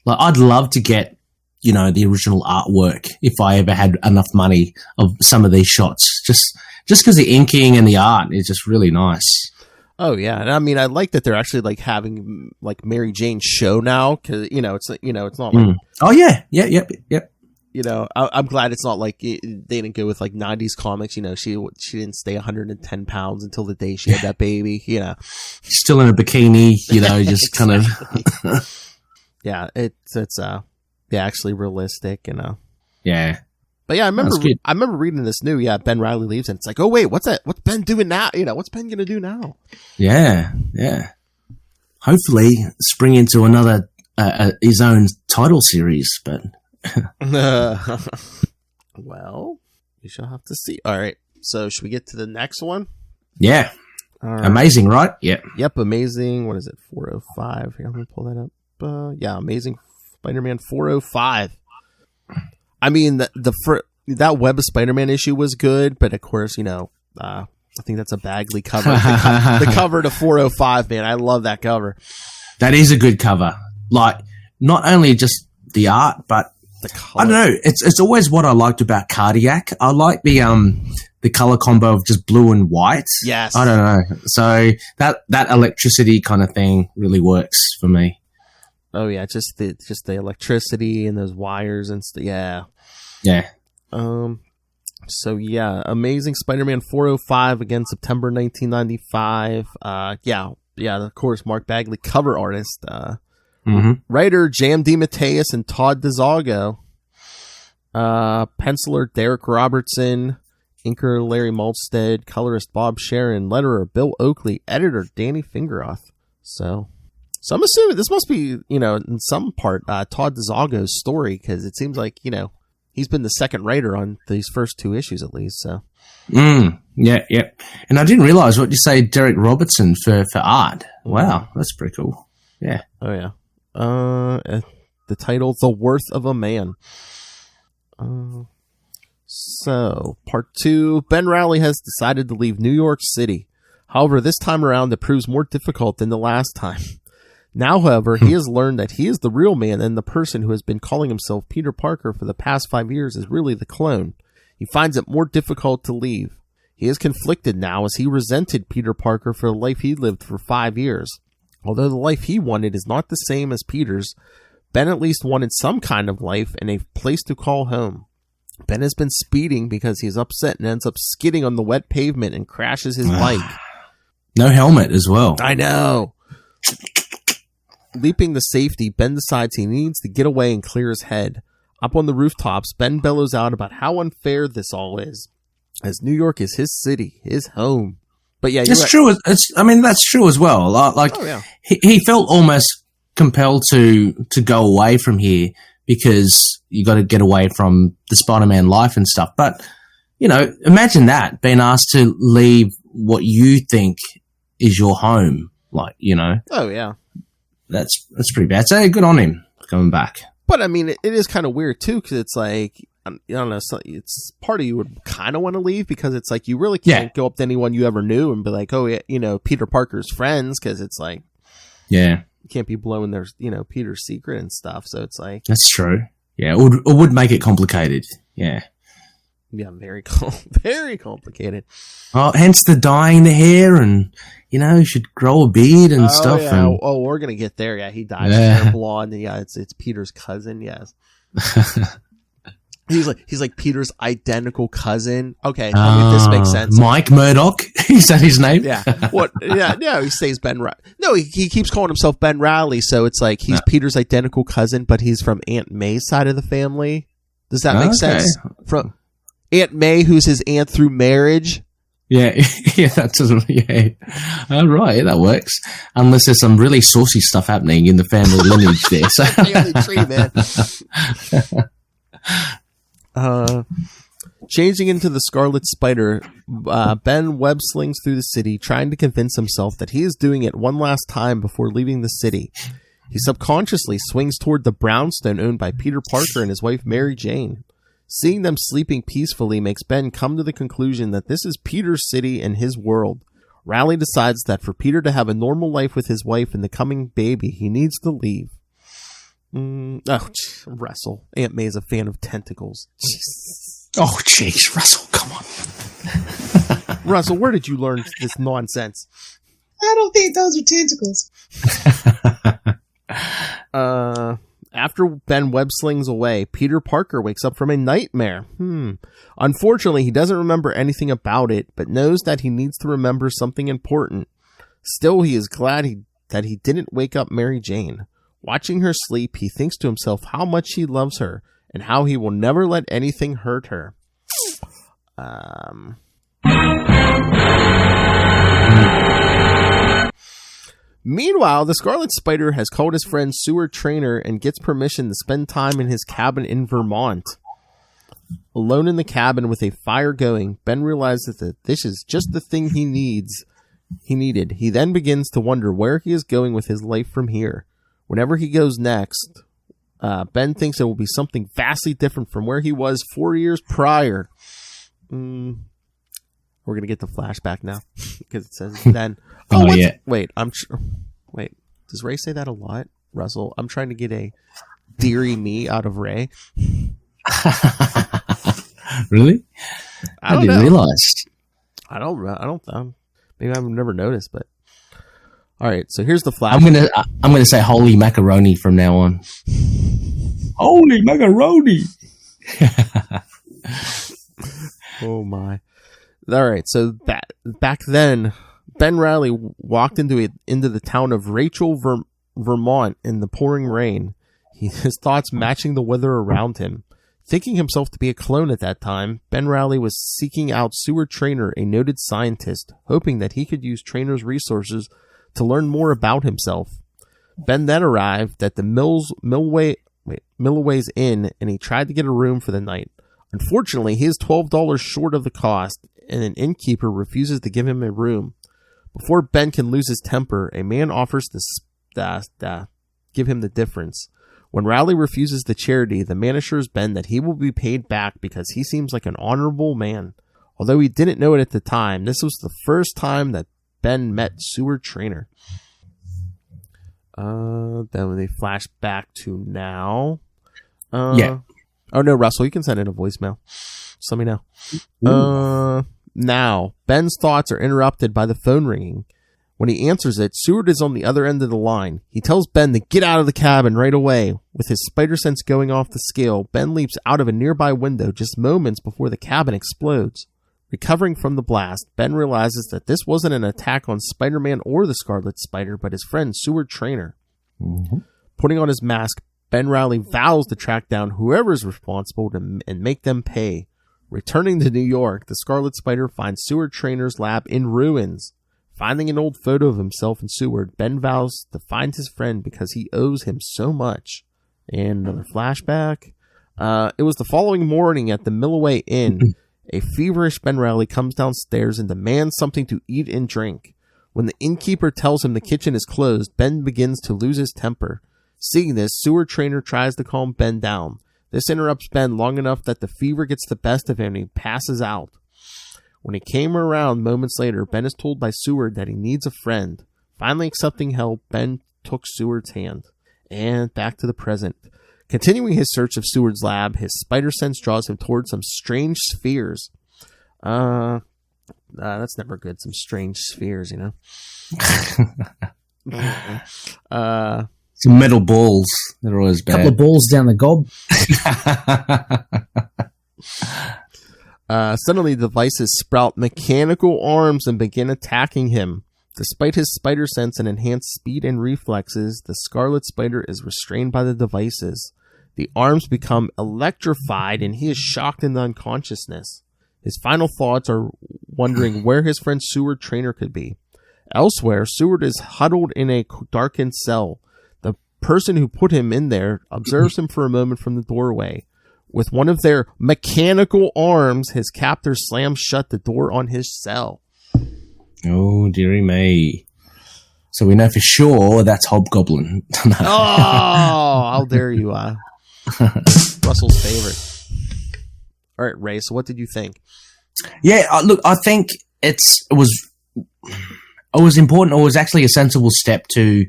Like, I'd love to get, the original artwork if I ever had enough money of some of these shots. Just because the inking and the art is just really nice. Oh, yeah. And I mean, I like that they're actually like having like Mary Jane's show now because, it's not like. Oh, yeah. Yep. I'm glad it's not like they didn't go with like 90s comics. She didn't stay 110 pounds until the day she had that baby. Still in a bikini, just kind of. Yeah, it's actually realistic, Yeah, but yeah, I remember reading this new. Yeah, Ben Reilly leaves, and it's like, oh wait, what's that? What's Ben doing now? What's Ben gonna do now? Yeah. Hopefully, spring into another his own title series, but. Well, we shall have to see. All right, so should we get to the next one? Yeah. Right. Amazing, right? Yep, amazing. What is it? 405. Here, let me pull that up. Yeah, Amazing Spider-Man 405. I mean, that Web of Spider-Man issue was good, but of course, I think that's a Bagley cover. The cover to 405, man. I love that cover. That is a good cover. Like, not only just the art, but I don't know. It's always what I liked about Cardiac. I like the color combo of just blue and white. Yes. I don't know. So that electricity kind of thing really works for me. Oh yeah, just the electricity and those wires and stuff. Yeah. Yeah. So yeah, Amazing Spider-Man 405 again, September 1995. Yeah. Of course, Mark Bagley, cover artist. Writer Jan DeMatteis and Todd DeZago. Penciler Derek Robertson. Inker Larry Maltstead. Colorist Bob Sharon. Letterer Bill Oakley. Editor Danny Fingeroth. So I'm assuming this must be, in some part, Todd DeZago's story, because it seems like, he's been the second writer on these first two issues at least. So. Yeah. And I didn't realize what you say, Derek Robertson for art. Wow, that's pretty cool. Yeah. Oh yeah. The title, The Worth of a Man. So, part 2, Ben Reilly has decided to leave New York City. However, this time around, it proves more difficult than the last time. Now, however, he has learned that he is the real man, and the person who has been calling himself Peter Parker for the past 5 years is really the clone. He finds it more difficult to leave. He is conflicted now as he resented Peter Parker for the life he lived for 5 years. Although the life he wanted is not the same as Peter's, Ben at least wanted some kind of life and a place to call home. Ben has been speeding because he is upset and ends up skidding on the wet pavement and crashes his bike. No helmet as well. I know. Leaping to safety, Ben decides he needs to get away and clear his head. Up on the rooftops, Ben bellows out about how unfair this all is, as New York is his city, his home. But yeah, it's true. That's true as well. Like, he felt almost compelled to go away from here because you got to get away from the Spider-Man life and stuff. But, imagine that, being asked to leave what you think is your home. Like, Oh, yeah. That's pretty bad. So good on him coming back. But, I mean, it is kind of weird, too, because it's like, I don't know, it's part of you would kind of want to leave because it's like you really can't go up to anyone you ever knew and be like, oh, yeah, Peter Parker's friends, because it's like, you can't be blowing their, Peter's secret and stuff. So it's like, that's true. Yeah, it would make it complicated. Yeah. Yeah, very very complicated. Oh, hence the dyeing the hair and, you should grow a beard and stuff. Yeah. And... Oh, we're going to get there. Yeah, he dyes his hair blonde. Yeah, it's Peter's cousin, yes. He's like Peter's identical cousin. Okay, tell me if this makes sense. Mike Murdoch, is that his name? Yeah. What? Yeah. He says Ben. No, he keeps calling himself Ben Reilly. So it's like he's Peter's identical cousin, but he's from Aunt May's side of the family. Does that make sense? From Aunt May, who's his aunt through marriage. Yeah, that doesn't. Yeah, all right, that works. Unless there's some really saucy stuff happening in the family lineage there. So. Family tree, man. Changing into the Scarlet Spider, Ben web slings through the city, trying to convince himself that he is doing it one last time before leaving the city. He subconsciously swings toward the brownstone owned by Peter Parker and his wife Mary Jane. Seeing them sleeping peacefully makes Ben come to the conclusion that this is Peter's city and his world. Reilly decides that for Peter to have a normal life with his wife and the coming baby, he needs to leave. Russell. Aunt May's a fan of tentacles. Jeez. Oh, jeez, Russell, come on. Russell, where did you learn this nonsense? I don't think those are tentacles. After Ben web slings away, Peter Parker wakes up from a nightmare. Unfortunately, he doesn't remember anything about it, but knows that he needs to remember something important. Still, he is glad that he didn't wake up Mary Jane. Watching her sleep, he thinks to himself how much he loves her and how he will never let anything hurt her. Meanwhile, the Scarlet Spider has called his friend Seward Trainer and gets permission to spend time in his cabin in Vermont. Alone in the cabin with a fire going, Ben realizes that this is just the thing he needed. He then begins to wonder where he is going with his life from here. Whenever he goes next, Ben thinks it will be something vastly different from where he was 4 years prior. We're going to get the flashback now because it says then. Yeah. Wait, wait, does Ray say that a lot? Russell, I'm trying to get a dearie me out of Ray. Really? I didn't realize. I don't. Maybe I've never noticed, but all right. So here's the flash. I'm gonna say holy macaroni from now on. Holy macaroni. Oh my! All right. So back then, Ben Reilly walked into the town of Rachel, Vermont, in the pouring rain. His thoughts matching the weather around him. Thinking himself to be a clone at that time, Ben Reilly was seeking out Seward Trainer, a noted scientist, hoping that he could use Trainer's resources to learn more about himself. Ben then arrived at the Millway's Inn, and he tried to get a room for the night. Unfortunately, he is $12 short of the cost, and an innkeeper refuses to give him a room. Before Ben can lose his temper, a man offers to give him the difference. When Reilly refuses the charity, the man assures Ben that he will be paid back because he seems like an honorable man. Although he didn't know it at the time, this was the first time that Ben met Seward Trainer. Then when they flash back to now. Yeah. Oh no, Russell, you can send in a voicemail. Just let me know. Now, Ben's thoughts are interrupted by the phone ringing. When he answers it, Seward is on the other end of the line. He tells Ben to get out of the cabin right away. With his spider sense going off the scale, Ben leaps out of a nearby window just moments before the cabin explodes. Recovering from the blast, Ben realizes that this wasn't an attack on Spider-Man or the Scarlet Spider, but his friend Seward Trainer. Mm-hmm. Putting on his mask, Ben Reilly vows to track down whoever is responsible and make them pay. Returning to New York, the Scarlet Spider finds Seward Trainer's lab in ruins. Finding an old photo of himself and Seward, Ben vows to find his friend because he owes him so much. And another flashback. It was the following morning at the Millway Inn. A feverish Ben Reilly comes downstairs and demands something to eat and drink. When the innkeeper tells him the kitchen is closed, Ben begins to lose his temper. Seeing this, Seward Trainer tries to calm Ben down. This interrupts Ben long enough that the fever gets the best of him and he passes out. When he came around moments later, Ben is told by Seward that he needs a friend. Finally accepting help, Ben took Seward's hand. And back to the present. Continuing his search of Seward's lab, his spider sense draws him towards some strange spheres. That's never good, some strange spheres, you know? Some metal balls. They're always bad. Couple of balls down the gob. Suddenly, the devices sprout mechanical arms and begin attacking him. Despite his spider sense and enhanced speed and reflexes, the Scarlet Spider is restrained by the devices. The arms become electrified and he is shocked into unconsciousness. His final thoughts are wondering where his friend Seward Trainer could be. Elsewhere, Seward is huddled in a darkened cell. The person who put him in there observes him for a moment from the doorway. With one of their mechanical arms, his captor slams shut the door on his cell. Oh, dearie me. So we know for sure that's Hobgoblin. Oh, how dare you. Russell's favorite. All right, Ray, so what did you think? Yeah, look, I think it was important. It was actually a sensible step to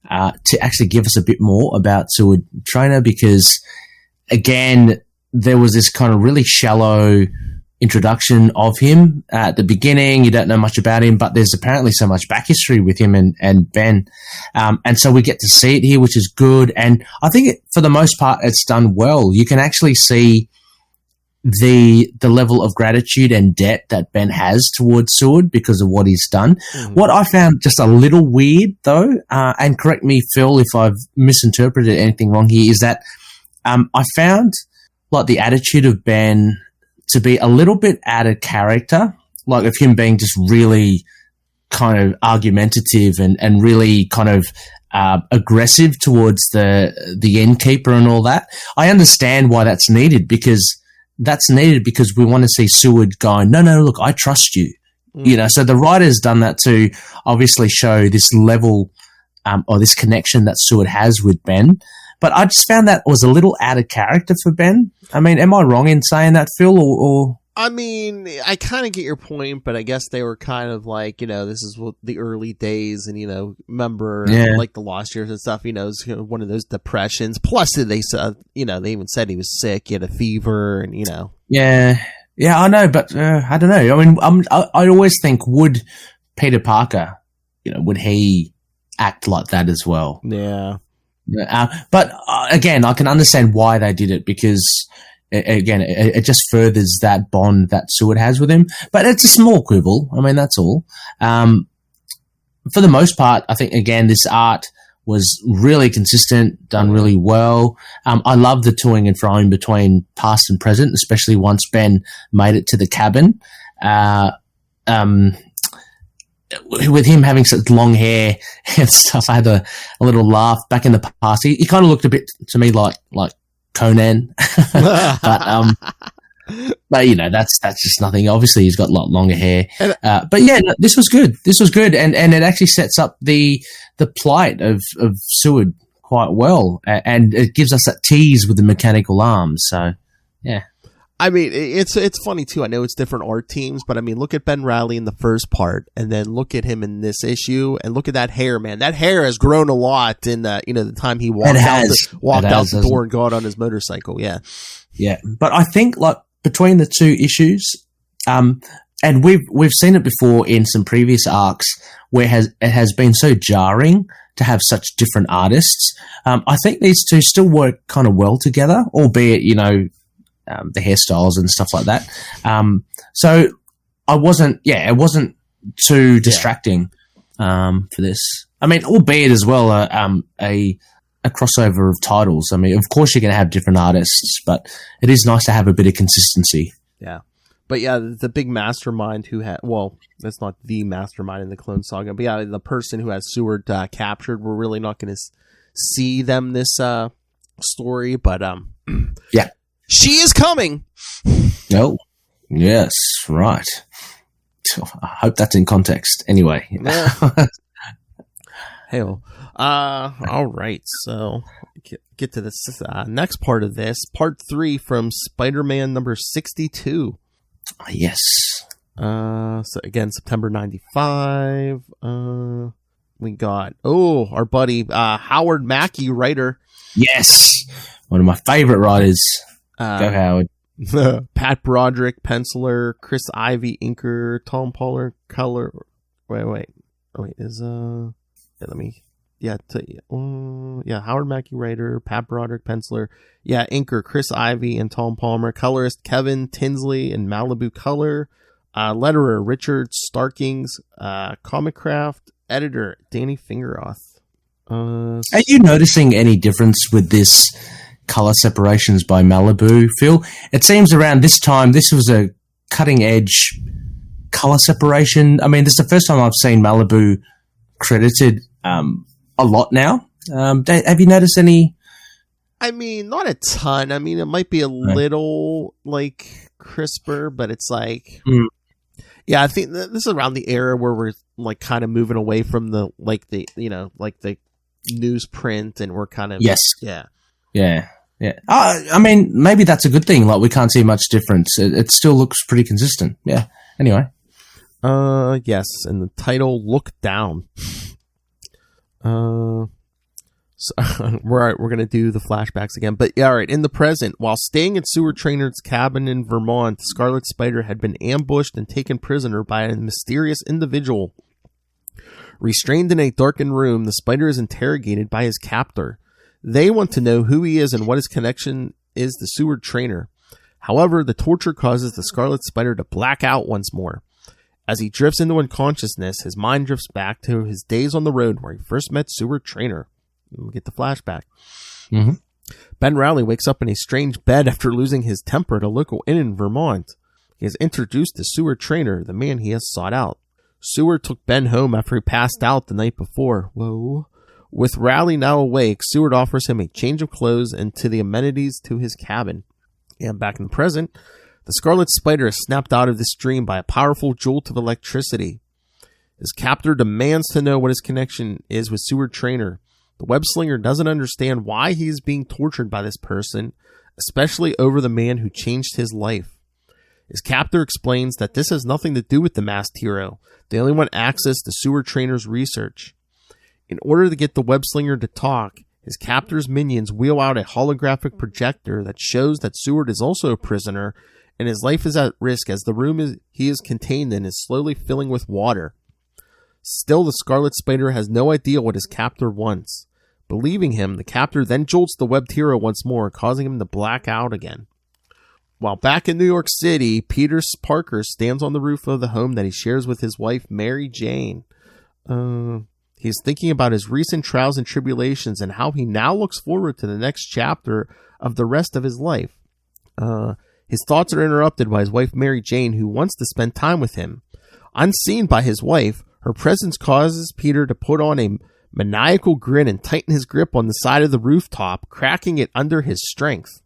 actually give us a bit more about Seward Trainer because, again, there was this kind of really shallow introduction of him at the beginning. You don't know much about him, but there's apparently so much back history with him and Ben. And so we get to see it here, which is good. And I think for the most part, it's done well. You can actually see the level of gratitude and debt that Ben has towards Seward because of what he's done. Mm. What I found just a little weird, though, and correct me, Phil, if I've misinterpreted anything wrong here, is that I found like the attitude of Ben to be a little bit out of character, like of him being just really kind of argumentative and really kind of aggressive towards the innkeeper and all that. I understand why that's needed because we want to see Seward going, no, look, I trust you. Mm. You know, so the writer's done that to obviously show this level or this connection that Seward has with Ben. But I just found that was a little out of character for Ben. I mean, am I wrong in saying that, Phil? Or I mean, I kind of get your point, but I guess they were kind of like, you know, this is what the early days, and, you know, remember like the Lost Years and stuff, you know, it's one of those depressions. Plus, they said, you know, they even said he was sick, he had a fever, and, you know. Yeah, I know, but I don't know. I mean, I always think, would Peter Parker, you know, would he act like that as well? Yeah. But again, I can understand why they did it because, again, it just furthers that bond that Seward has with him. But it's a small quibble. I mean, that's all. For the most part, I think, again, this art was really consistent, done really well. I love the toing and froing between past and present, especially once Ben made it to the cabin. With him having such long hair and stuff, I had a little laugh back in the past. He kind of looked a bit to me like Conan, but you know, that's just nothing. Obviously, he's got a lot longer hair. But yeah, no, this was good. This was good, and it actually sets up the plight of Seward quite well, and it gives us that tease with the mechanical arms. So yeah. I mean, it's funny too. I know it's different art teams, but I mean, look at Ben Reilly in the first part, and then look at him in this issue, and look at that hair, man. That hair has grown a lot in the time he walked out the door and got on his motorcycle. Yeah, yeah. But I think like between the two issues, and we've seen it before in some previous arcs where it has been so jarring to have such different artists. I think these two still work kind of well together, albeit, you know, the hairstyles and stuff like that. So it wasn't too distracting for this. I mean, albeit as well a crossover of titles. I mean, of course you're going to have different artists, but it is nice to have a bit of consistency. Yeah. But yeah, the big mastermind who had, well, that's not the mastermind in the Clone Saga, but yeah, the person who has Seward captured, we're really not going to see them this story, but yeah. She is coming! Oh, yes, right. I hope that's in context. Anyway. Hey, all right, so get to this next part of this, part 3 from Spider-Man number 62. Yes. So again, September 95. We got our buddy Howard Mackie, writer. Yes, one of my favorite writers. Go Howard. Pat Broderick, penciler. Chris Ivy, inker. Tom Pollard, color. Wait. Is let me. Yeah, Howard Mackie, writer. Pat Broderick, penciler. Yeah, inker Chris Ivy and Tom Palmer. Colorist Kevin Tinsley and Malibu Color. Letterer Richard Starkings. Comic Craft. Editor Danny Fingeroth. Are you noticing any difference with this color separations by Malibu, Phil? It seems around this time this was a cutting edge color separation. I mean, this is the first time I've seen Malibu credited a lot now. Have you noticed any? I mean, not a ton. I mean, it might be a little like crisper, but it's like, yeah, I think this is around the era where we're like kind of moving away from the the newsprint, and we're kind of yeah. I mean, maybe that's a good thing. Like, we can't see much difference. It still looks pretty consistent. Yeah. Anyway. Yes, and the title, Look Down. So we're gonna do the flashbacks again, but yeah, all right. In the present, while staying at Seward Trainer's cabin in Vermont, Scarlet Spider had been ambushed and taken prisoner by a mysterious individual. Restrained in a darkened room, the Spider is interrogated by his captor. They want to know who he is and what his connection is to Seward Trainer. However, the torture causes the Scarlet Spider to black out once more. As he drifts into unconsciousness, his mind drifts back to his days on the road where he first met Seward Trainer. We'll get the flashback. Mm-hmm. Ben Reilly wakes up in a strange bed after losing his temper at a local inn in Vermont. He is introduced to Seward Trainer, the man he has sought out. Seward took Ben home after he passed out the night before. Whoa. With Reilly now awake, Seward offers him a change of clothes and to the amenities to his cabin. And back in the present, the Scarlet Spider is snapped out of this dream by a powerful jolt of electricity. His captor demands to know what his connection is with Seward Trainer. The web-slinger doesn't understand why he is being tortured by this person, especially over the man who changed his life. His captor explains that this has nothing to do with the masked hero. They only want access to Seward Trainer's research. In order to get the web-slinger to talk, his captor's minions wheel out a holographic projector that shows that Seward is also a prisoner and his life is at risk as the room he is contained in is slowly filling with water. Still, the Scarlet Spider has no idea what his captor wants. Believing him, the captor then jolts the webbed hero once more, causing him to black out again. While back in New York City, Peter Parker stands on the roof of the home that he shares with his wife, Mary Jane. He's thinking about his recent trials and tribulations and how he now looks forward to the next chapter of the rest of his life. His thoughts are interrupted by his wife, Mary Jane, who wants to spend time with him. Unseen by his wife, her presence causes Peter to put on a maniacal grin and tighten his grip on the side of the rooftop, cracking it under his strength.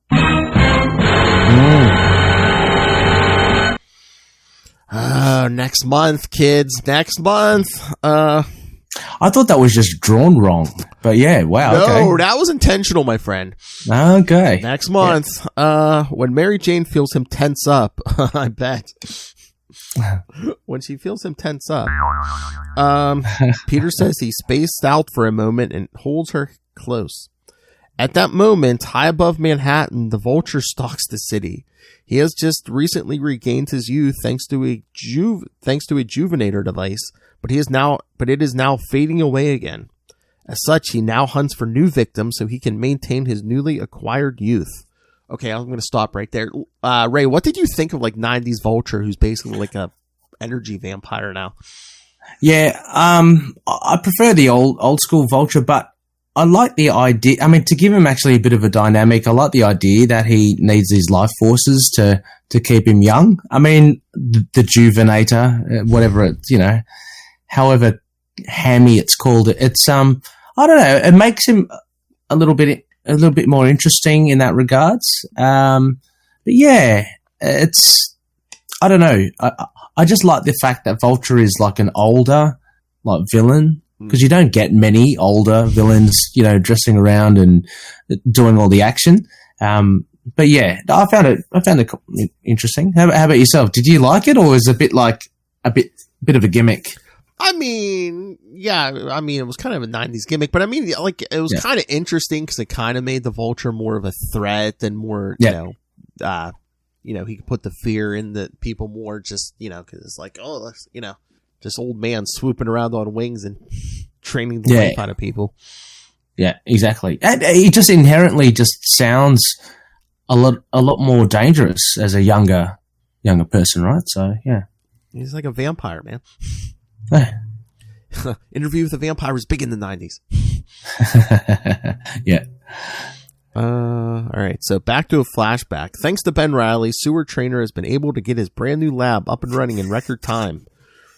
Next month, kids. Next month. I thought that was just drawn wrong. But yeah, wow. No, okay. That was intentional, my friend. Okay. Next month, when Mary Jane feels him tense up, I bet. When she feels him tense up, Peter says he spaced out for a moment and holds her close. At that moment, high above Manhattan, the Vulture stalks the city. He has just recently regained his youth thanks to a Juvenator device, but it is now fading away again. As such, he now hunts for new victims so he can maintain his newly acquired youth. Okay, I'm going to stop right there. Ray, what did you think of like 90s Vulture, who's basically like a energy vampire now? Yeah, I prefer the old school Vulture, but I like the idea. I mean, to give him actually a bit of a dynamic, I like the idea that he needs these life forces to keep him young. I mean, the Juvenator, whatever it, however hammy it's called, it's I don't know, it makes him a little bit more interesting in that regards. But yeah, it's, I don't know. I just like the fact that Vulture is like an older villain, because you don't get many older villains, dressing around and doing all the action. But yeah, I found it interesting. How about yourself? Did you like it, or is it a bit of a gimmick? I mean, yeah, it was kind of a 90s gimmick, but I mean, like, it was kind of interesting because it kind of made the Vulture more of a threat and more, he could put the fear in the people more, just, because it's like, oh, this old man swooping around on wings and training the life out of people. Yeah, exactly. And he just inherently just sounds a lot more dangerous as a younger person, right? So, yeah. He's like a vampire, man. Interview with a Vampire was big in the 90s. Yeah. All right, so back to a flashback. Thanks to Ben Reilly, Seward Trainer has been able to get his brand new lab up and running in record time.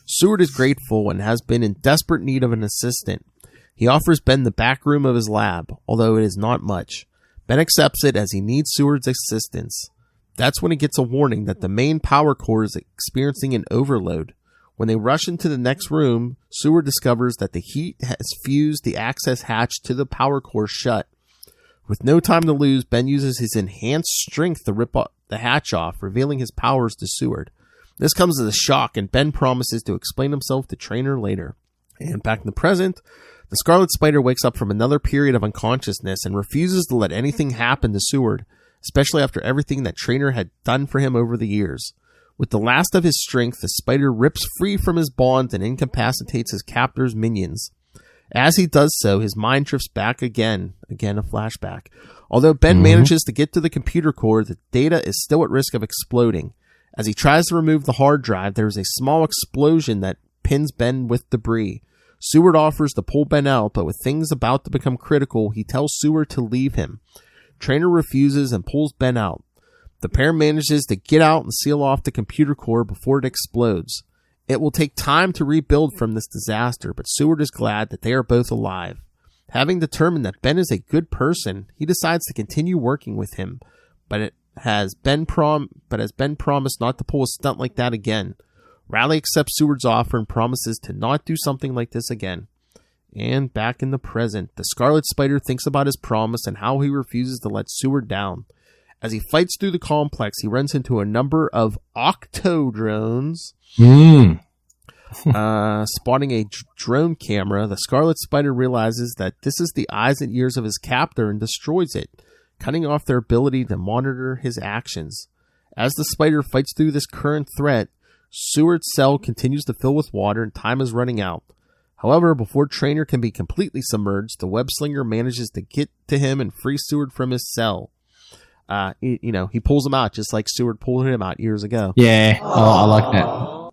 Seward is grateful and has been in desperate need of an assistant. He offers Ben the back room of his lab, although it is not much. Ben accepts it as he needs Seward's assistance. That's when he gets a warning that the main power core is experiencing an overload. When they rush into the next room, Seward discovers that the heat has fused the access hatch to the power core shut. With no time to lose, Ben uses his enhanced strength to rip the hatch off, revealing his powers to Seward. This comes as a shock, and Ben promises to explain himself to Trainer later. And back in the present, the Scarlet Spider wakes up from another period of unconsciousness and refuses to let anything happen to Seward, especially after everything that Trainer had done for him over the years. With the last of his strength, the spider rips free from his bonds and incapacitates his captor's minions. As he does so, his mind drifts back again a flashback. Although Ben manages to get to the computer core, the data is still at risk of exploding. As he tries to remove the hard drive, there is a small explosion that pins Ben with debris. Seward offers to pull Ben out, but with things about to become critical, he tells Seward to leave him. Trainer refuses and pulls Ben out. The pair manages to get out and seal off the computer core before it explodes. It will take time to rebuild from this disaster, but Seward is glad that they are both alive. Having determined that Ben is a good person, he decides to continue working with him, but has Ben promised not to pull a stunt like that again. Reilly accepts Seward's offer and promises to not do something like this again. And back in the present, the Scarlet Spider thinks about his promise and how he refuses to let Seward down. As he fights through the complex, he runs into a number of octodrones. Spotting a drone camera, the Scarlet Spider realizes that this is the eyes and ears of his captor and destroys it, cutting off their ability to monitor his actions. As the spider fights through this current threat, Seward's cell continues to fill with water and time is running out. However, before Trainer can be completely submerged, the web-slinger manages to get to him and free Seward from his cell. He pulls him out just like Seward pulled him out years ago. Yeah, I like that.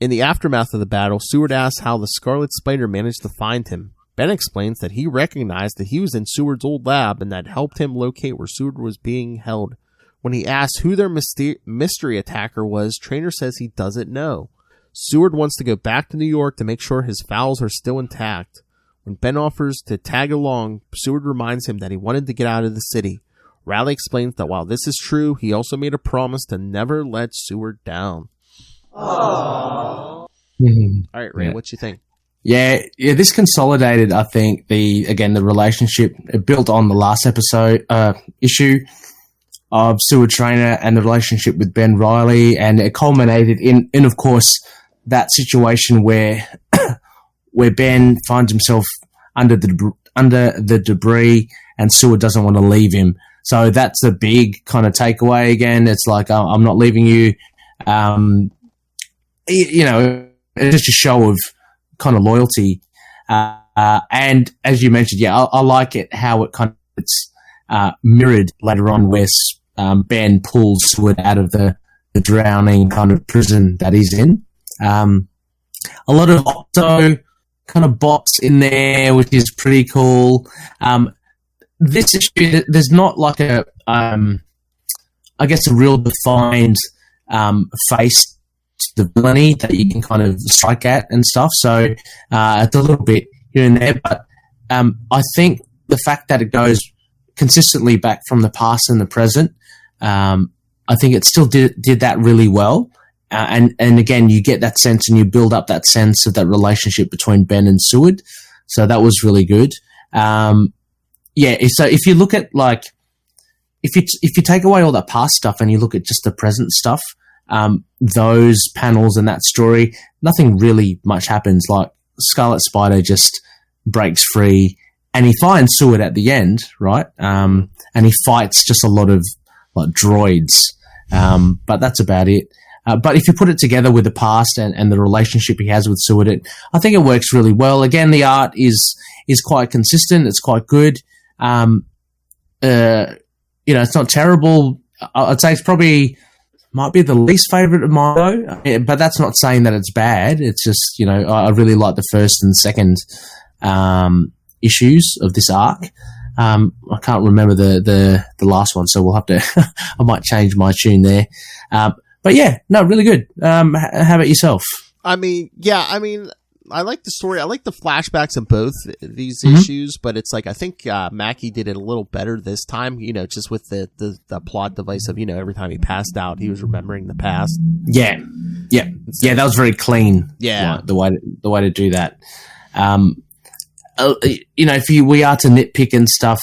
In the aftermath of the battle, Seward asks how the Scarlet Spider managed to find him. Ben explains that he recognized that he was in Seward's old lab and that helped him locate where Seward was being held. When he asks who their mystery attacker was, Trainer says he doesn't know. Seward wants to go back to New York to make sure his files are still intact. When Ben offers to tag along, Seward reminds him that he wanted to get out of the city. Reilly explains that while this is true, he also made a promise to never let Seward down. All right, Ray, what you think? Yeah, this consolidated, I think, the relationship built on the last issue of Seward Trainer and the relationship with Ben Reilly, and it culminated in of course, that situation where Ben finds himself under the debris and Seward doesn't want to leave him. So that's the big kind of takeaway again. It's like, I'm not leaving you. It's just a show of kind of loyalty. And as you mentioned, I like it how it kind of it's mirrored later on where Ben pulls Seward out of the the drowning kind of prison that he's in. A lot of Octo kind of bots in there, which is pretty cool. This issue, there's not like a real defined face to the villainy that you can kind of strike at and stuff. So it's a little bit here and there, but I think the fact that it goes consistently back from the past and the present, I think it still did that really well. And again, you get that sense and you build up that sense of that relationship between Ben and Seward. So that was really good. So if you look at like, if you take away all that past stuff and you look at just the present stuff, those panels and that story, nothing really much happens. Like Scarlet Spider just breaks free and he finds Seward at the end, right? And he fights just a lot of like droids. But that's about it. But if you put it together with the past and the relationship he has with Seward, I think it works really well. Again, the art is quite consistent. It's quite good. It's not terrible. I'd say it's probably might be the least favorite of mine though. But that's not saying that it's bad. It's just, I really like the first and second issues of this arc. I can't remember the last one, so we'll have to. I might change my tune there. But yeah, no, really good. How about yourself? I like the story. I like the flashbacks of both these issues, but it's like I think Mackie did it a little better this time. Just with the plot device of every time he passed out, he was remembering the past. Yeah. That was very clean. Yeah, the way to do that. If we are to nitpick and stuff,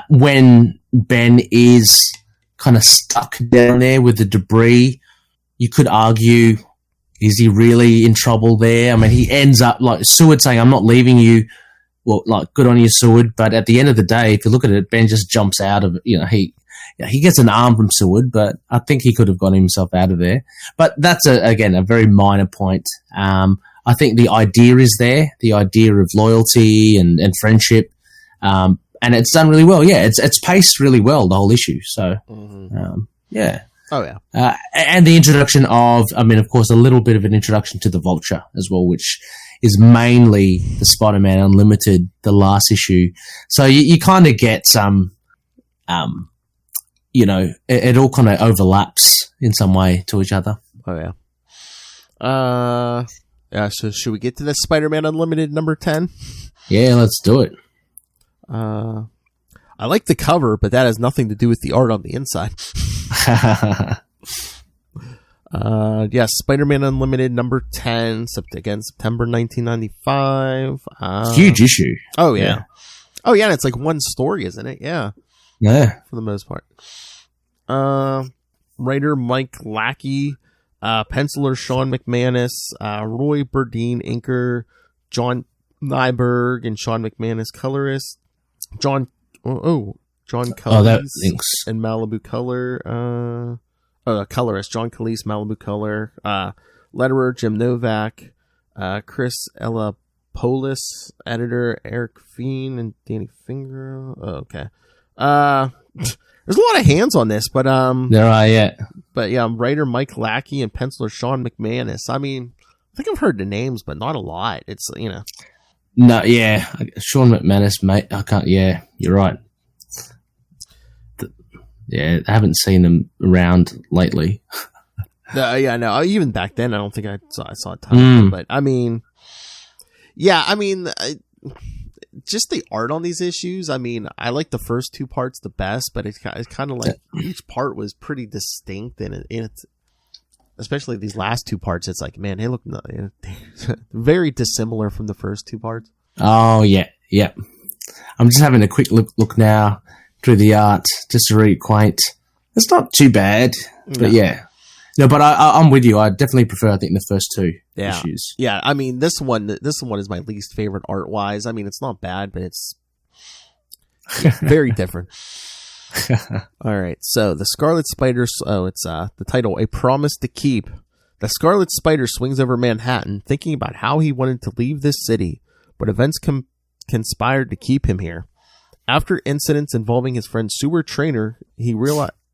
when Ben is kind of stuck down there with the debris, you could argue, is he really in trouble there? I mean, he ends up like Seward saying, "I'm not leaving you." Well, like, good on you, Seward. But at the end of the day, if you look at it, Ben just jumps out of it. He gets an arm from Seward, but I think he could have gotten himself out of there. But that's again a very minor point. I think the idea is there, the idea of loyalty and friendship, and it's done really well. Yeah, it's paced really well, the whole issue. So, yeah. Oh, yeah. And the introduction of course, a little bit of an introduction to the Vulture as well, which is mainly the Spider-Man Unlimited, the last issue. So you kind of get some, it all kind of overlaps in some way to each other. Oh, yeah. So should we get to the Spider-Man Unlimited number 10? Yeah, let's do it. I like the cover, but that has nothing to do with the art on the inside. Spider-Man Unlimited number 10, September 1995. Huge issue. Oh, yeah. Oh, yeah, and it's like one story, isn't it? Yeah. Yeah. For the most part. Writer Mike Lackey, penciler Sean McManus, Roy Burdine, inker John Nyberg, and Sean McManus, colorist. John Calise and Malibu Color. Colorist John Calise, Malibu Color. Letterer Jim Novak. Chris Elapolis, editor Eric Feen and Danny Finger. Oh, okay. There's a lot of hands on this, but there are, yeah. But yeah, writer Mike Lackey and penciler Sean McManus. I mean, I think I've heard the names, but not a lot. It's No, yeah, Sean McManus, mate. I can't. Yeah, you're right. I haven't seen him around lately. Yeah, no. Even back then, I don't think I saw a ton of them. But I mean, just the art on these issues. I mean, I like the first two parts the best, but it's kind of like each part was pretty distinct, and it's especially these last two parts. It's like, man, they look very dissimilar from the first two parts. Oh yeah. I'm just having a quick look now through the art just to reacquaint. It's not too bad, but yeah. No, but I'm with you. I definitely prefer, I think, the first two issues. Yeah, I mean, this one is my least favorite art-wise. I mean, it's not bad, but it's very different. All right, so the Scarlet Spider. Oh, it's the title, A Promise to Keep. The Scarlet Spider swings over Manhattan, thinking about how he wanted to leave this city, but events conspired to keep him here. After incidents involving his friend Seward Trainer, he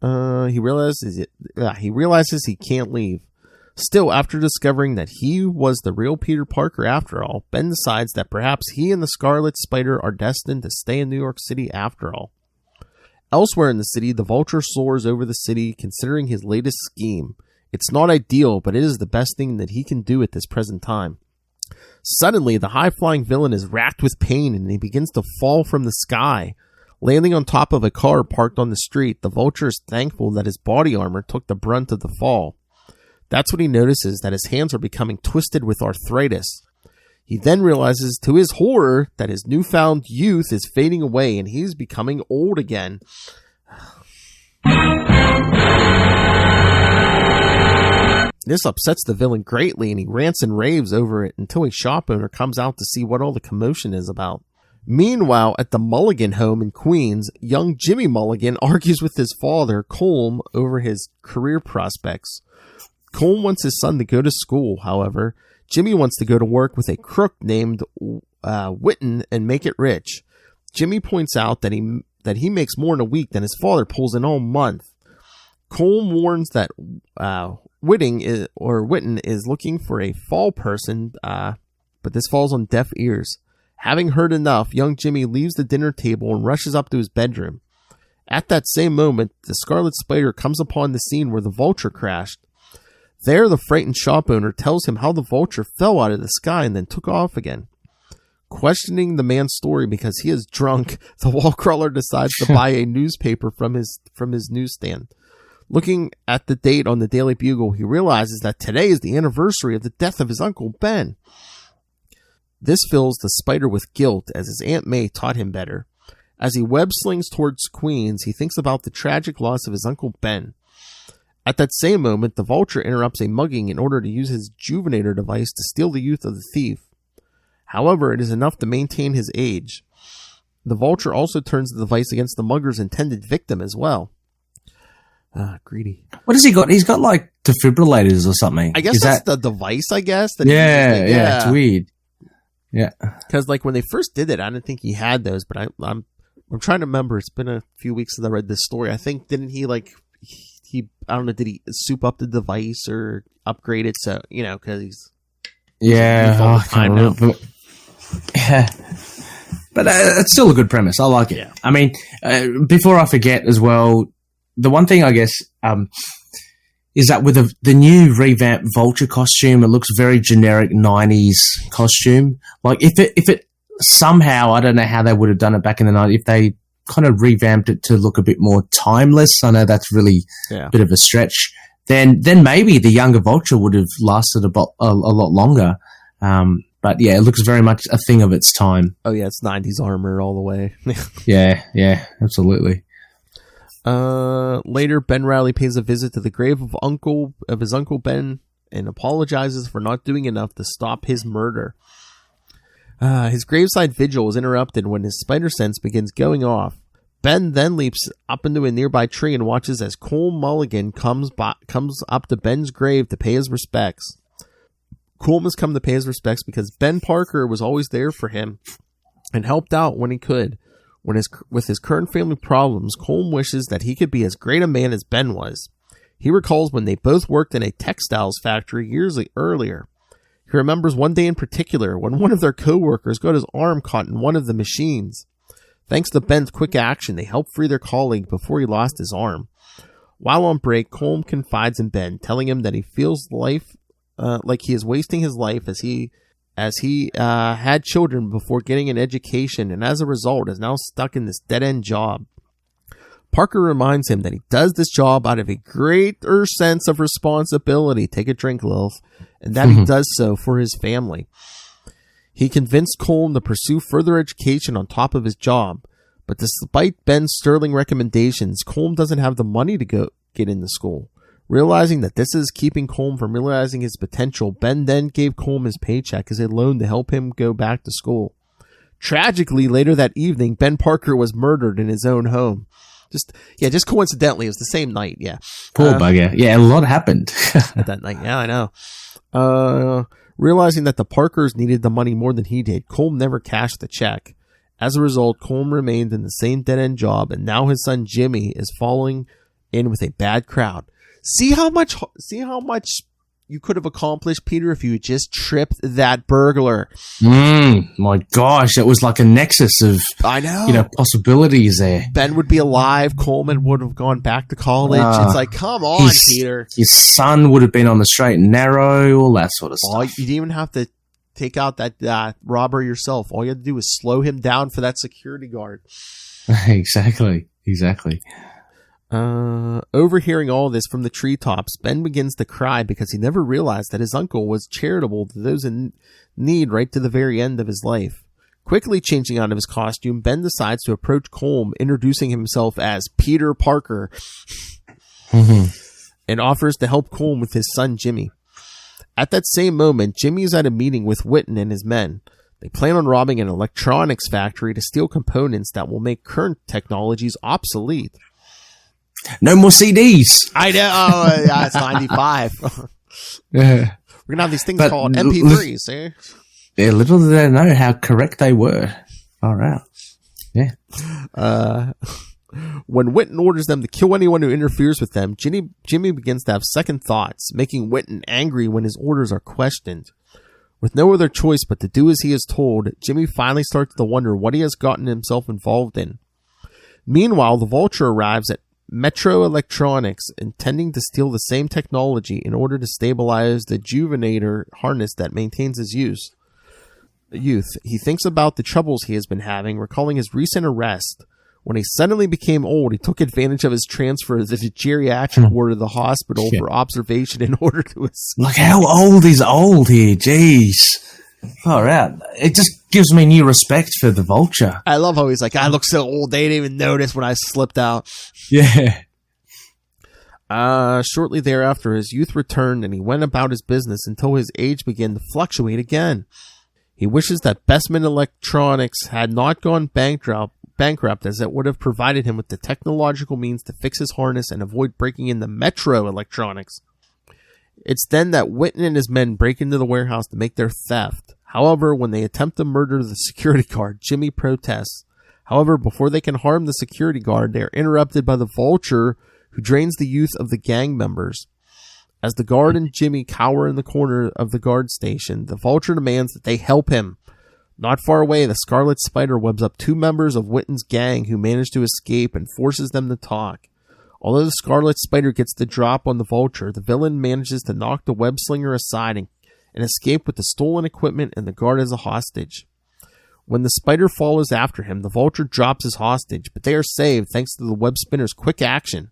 He realizes he can't leave. Still, after discovering that he was the real Peter Parker after all, Ben decides that perhaps he and the Scarlet Spider are destined to stay in New York City after all. Elsewhere in the city, the Vulture soars over the city, considering his latest scheme. It's not ideal, but it is the best thing that he can do at this present time. Suddenly, the high-flying villain is racked with pain, and he begins to fall from the sky. Landing on top of a car parked on the street, the Vulture is thankful that his body armor took the brunt of the fall. That's when he notices that his hands are becoming twisted with arthritis. He then realizes, to his horror, that his newfound youth is fading away and he's becoming old again. This upsets the villain greatly, and he rants and raves over it until a shop owner comes out to see what all the commotion is about. Meanwhile, at the Mulligan home in Queens, young Jimmy Mulligan argues with his father, Colm, over his career prospects. Colm wants his son to go to school, however. Jimmy wants to go to work with a crook named Witten and make it rich. Jimmy points out that he makes more in a week than his father pulls in all month. Colm warns that Witten is looking for a fall person, but this falls on deaf ears. Having heard enough, young Jimmy leaves the dinner table and rushes up to his bedroom. At that same moment, the Scarlet Spider comes upon the scene where the Vulture crashed. There, the frightened shop owner tells him how the Vulture fell out of the sky and then took off again. Questioning the man's story because he is drunk, the wall crawler decides to buy a newspaper from his newsstand. Looking at the date on the Daily Bugle, he realizes that today is the anniversary of the death of his Uncle Ben. This fills the Spider with guilt, as his Aunt May taught him better. As he web slings towards Queens, he thinks about the tragic loss of his Uncle Ben. At that same moment, the Vulture interrupts a mugging in order to use his Juvenator device to steal the youth of the thief. However, it is enough to maintain his age. The Vulture also turns the device against the mugger's intended victim as well. Greedy. What has he got? He's got like defibrillators or something. I guess that's the device, I guess. That yeah, it's weird. Yeah. Because like when they first did it, I didn't think he had those, but I'm trying to remember. It's been a few weeks since I read this story. I think, didn't he like... I don't know, did he soup up the device or upgrade it so, because he's... Yeah, I can't remember. Yeah. But it's still a good premise. I like it. Yeah. I mean, before I forget as well, the one thing I guess is that with the new revamped Vulture costume, it looks very generic 90s costume. Like if it somehow, I don't know how they would have done it back in the 90s, if they kind of revamped it to look a bit more timeless. I know that's really a bit of a stretch. Then maybe the younger Vulture would have lasted a lot longer. But yeah, it looks very much a thing of its time. Oh yeah, it's 90s armor all the way. yeah, absolutely. Later, Ben Reilly pays a visit to the grave of his Uncle Ben and apologizes for not doing enough to stop his murder. His graveside vigil is interrupted when his spider sense begins going off. Ben then leaps up into a nearby tree and watches as Colm Mulligan comes up to Ben's grave to pay his respects. Colm has come to pay his respects because Ben Parker was always there for him and helped out when he could. With his current family problems, Colm wishes that he could be as great a man as Ben was. He recalls when they both worked in a textiles factory years earlier. He remembers one day in particular when one of their co-workers got his arm caught in one of the machines. Thanks to Ben's quick action, they helped free their colleague before he lost his arm. While on break, Colm confides in Ben, telling him that he feels life like he is wasting his life as he had children before getting an education and as a result is now stuck in this dead-end job. Parker reminds him that he does this job out of a greater sense of responsibility. Take a drink, Lilith. And that he does so for his family. He convinced Colm to pursue further education on top of his job. But despite Ben's sterling recommendations, Colm doesn't have the money to go get into school. Realizing that this is keeping Colm from realizing his potential, Ben then gave Colm his paycheck as a loan to help him go back to school. Tragically, later that evening, Ben Parker was murdered in his own home. Just coincidentally, it was the same night, yeah. Poor bugger. Yeah, a lot happened. That night, yeah, I know. Realizing that the Parkers needed the money more than he did, Colm never cashed the check. As a result, Colm remained in the same dead-end job, and now his son Jimmy is following in with a bad crowd. See how much you could have accomplished, Peter, if you had just tripped that burglar. My gosh, it was like a nexus of, I know, possibilities there. Ben would be alive. Coleman would have gone back to college. It's like, come on, Peter. His son would have been on the straight and narrow, all that sort of stuff. You didn't even have to take out that robber yourself. All you had to do was slow him down for that security guard. Exactly. Overhearing all this from the treetops, Ben begins to cry because he never realized that his uncle was charitable to those in need right to the very end of his life. Quickly changing out of his costume, Ben decides to approach Colm, introducing himself as Peter Parker, and offers to help Colm with his son Jimmy. At that same moment, Jimmy is at a meeting with Witten and his men. They plan on robbing an electronics factory to steal components that will make current technologies obsolete. No more CDs. I know. Oh, yeah, it's 95. We're going to have these things called MP3s. Yeah, little did they know how correct they were. All right. Yeah. When Witten orders them to kill anyone who interferes with them, Jimmy begins to have second thoughts, making Witten angry when his orders are questioned. With no other choice but to do as he is told, Jimmy finally starts to wonder what he has gotten himself involved in. Meanwhile, the Vulture arrives at Metro Electronics, intending to steal the same technology in order to stabilize the Juvenator harness that maintains his youth. He thinks about the troubles he has been having, recalling his recent arrest. When he suddenly became old, he took advantage of his transfer to the geriatric ward of the hospital for observation in order to escape. Look how old is old here, jeez. All right. It just gives me new respect for the Vulture. I love how he's like, I look so old, they didn't even notice when I slipped out. Yeah. Shortly thereafter, his youth returned and he went about his business until his age began to fluctuate again. He wishes that Bestman Electronics had not gone bankrupt, as it would have provided him with the technological means to fix his harness and avoid breaking into Metro Electronics. It's then that Witten and his men break into the warehouse to make their theft. However, when they attempt to murder the security guard, Jimmy protests. However, before they can harm the security guard, they are interrupted by the Vulture, who drains the youth of the gang members. As the guard and Jimmy cower in the corner of the guard station, the Vulture demands that they help him. Not far away, the Scarlet Spider webs up two members of Witten's gang who manage to escape and forces them to talk. Although the Scarlet Spider gets the drop on the Vulture, the villain manages to knock the web slinger aside and escape with the stolen equipment and the guard as a hostage. When the Spider follows after him, the Vulture drops his hostage, but they are saved thanks to the web spinner's quick action.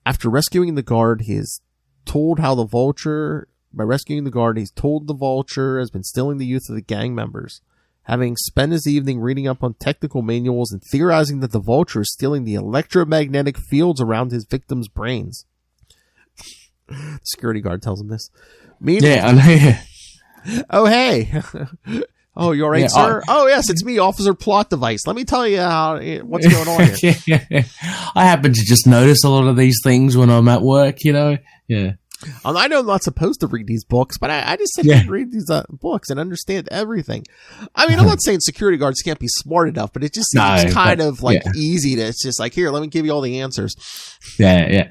After rescuing the guard, he is told how the Vulture... By rescuing the guard, he's told the Vulture has been stealing the youth of the gang members. Having spent his evening reading up on technical manuals and theorizing that the Vulture is stealing the electromagnetic fields around his victims' brains. The security guard tells him this. Yeah, I know. Oh, hey. Oh, you all right, sir? Oh, yes, it's me, Officer Plot Device. Let me tell you what's going on here. I happen to just notice a lot of these things when I'm at work, Yeah. I know I'm not supposed to read these books, but I just sit and read these books and understand everything. I mean, I'm not saying security guards can't be smart enough, but it just seems kind of easy to, it's just like, here, let me give you all the answers. Yeah.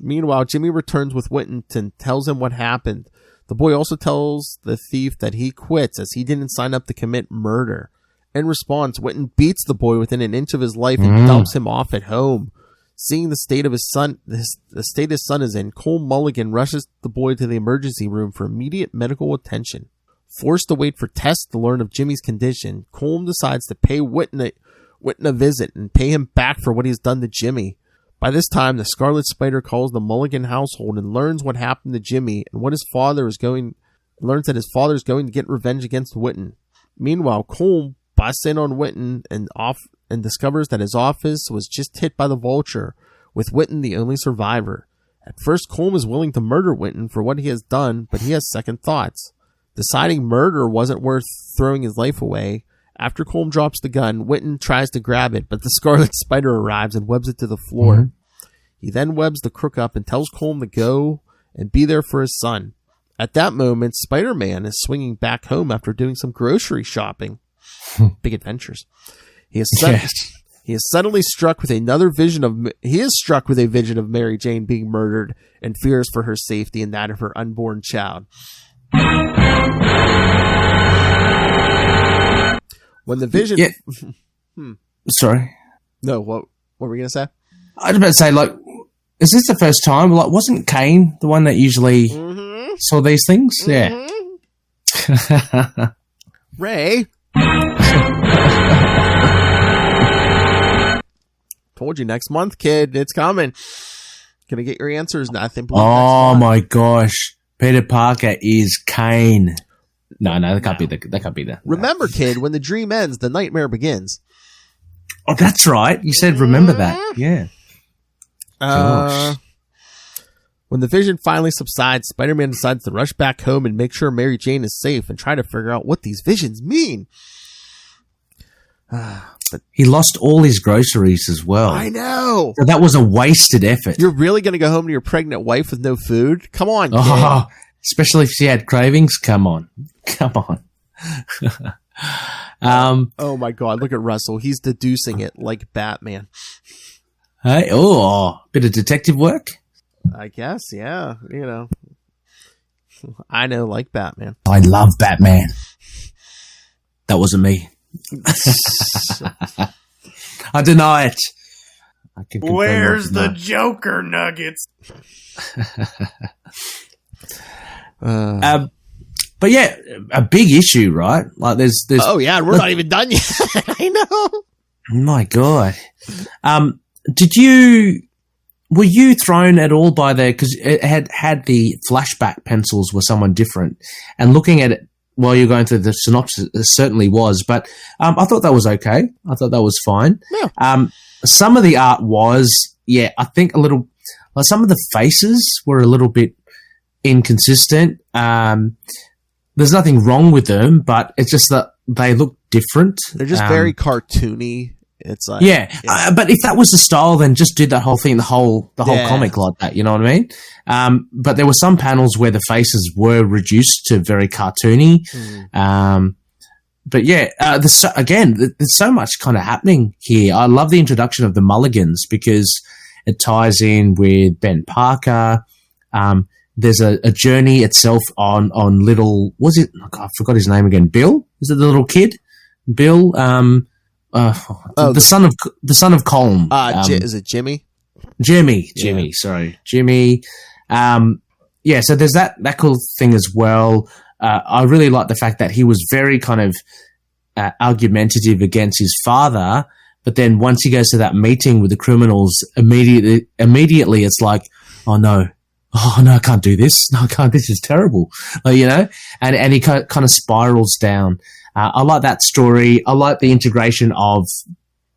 Meanwhile, Jimmy returns with Witten and tells him what happened. The boy also tells the thief that he quits as he didn't sign up to commit murder. In response, Witten beats the boy within an inch of his life and dumps him off at home. Seeing the state of his son, the state his son is in, Cole Mulligan rushes the boy to the emergency room for immediate medical attention. Forced to wait for tests to learn of Jimmy's condition, Colm decides to pay Witten a visit and pay him back for what he's done to Jimmy. By this time, the Scarlet Spider calls the Mulligan household and learns what happened to Jimmy and learns that his father is going to get revenge against Witten. Meanwhile, Colm busts in on Witten and discovers that his office was just hit by the Vulture, with Witten the only survivor. At first, Colm is willing to murder Witten for what he has done, but he has second thoughts. Deciding murder wasn't worth throwing his life away, after Colm drops the gun, Witten tries to grab it, but the Scarlet Spider arrives and webs it to the floor. He then webs the crook up and tells Colm to go and be there for his son. At that moment, Spider-Man is swinging back home after doing some grocery shopping. Big adventures. He He is suddenly struck with another vision of. He is struck with a vision of Mary Jane being murdered and fears for her safety and that of her unborn child. When the vision. Yeah. Sorry. No, what were we gonna say? I was about to say, like, is this the first time? Like, wasn't Kane the one that usually saw these things? Yeah. Ray. Told you next month, kid. It's coming. Gonna get your answers. I think. Oh my gosh, Peter Parker is Kane. No, that can't be the. Remember, kid, when the dream ends, the nightmare begins. Oh, that's right. You said remember that. Yeah. When the vision finally subsides, Spider-Man decides to rush back home and make sure Mary Jane is safe and try to figure out what these visions mean. But he lost all his groceries as well. I know. So that was a wasted effort. You're really going to go home to your pregnant wife with no food? Come on, kid. Oh, especially if she had cravings. Come on. Oh my God! Look at Russell. He's deducing it like Batman. Hey, bit of detective work. I guess, yeah. You know, I know, like Batman. I love Batman. That wasn't me. I deny it. I can confirm. Where's the Joker nuggets? But yeah, a big issue, right? Like there's. Oh yeah, we're not even done yet. I know. My God. Were you thrown at all by because it had the flashback pencils were someone different, and looking at it while you're going through the synopsis, it certainly was, but I thought that was okay. I thought that was fine. Yeah. Some of the art was, I think a little, like some of the faces were a little bit inconsistent. There's nothing wrong with them, but it's just that they look different. They're just very cartoony. It's like, but if that was the style, then just do that whole thing, the whole comic like that. You know what I mean? But there were some panels where the faces were reduced to very cartoony. But yeah, there's so much kind of happening here. I love the introduction of the Mulligans because it ties in with Ben Parker. There's a journey itself on little. Was it? I forgot his name again. Bill? Is it the little kid? Bill. The son of Colm. Is it Jimmy? Jimmy. Sorry, Jimmy. So there's that cool thing as well. I really like the fact that he was very kind of argumentative against his father, but then once he goes to that meeting with the criminals, immediately it's like, oh no, I can't do this. No, I can't. This is terrible. And he kind of spirals down. I like that story. I like the integration of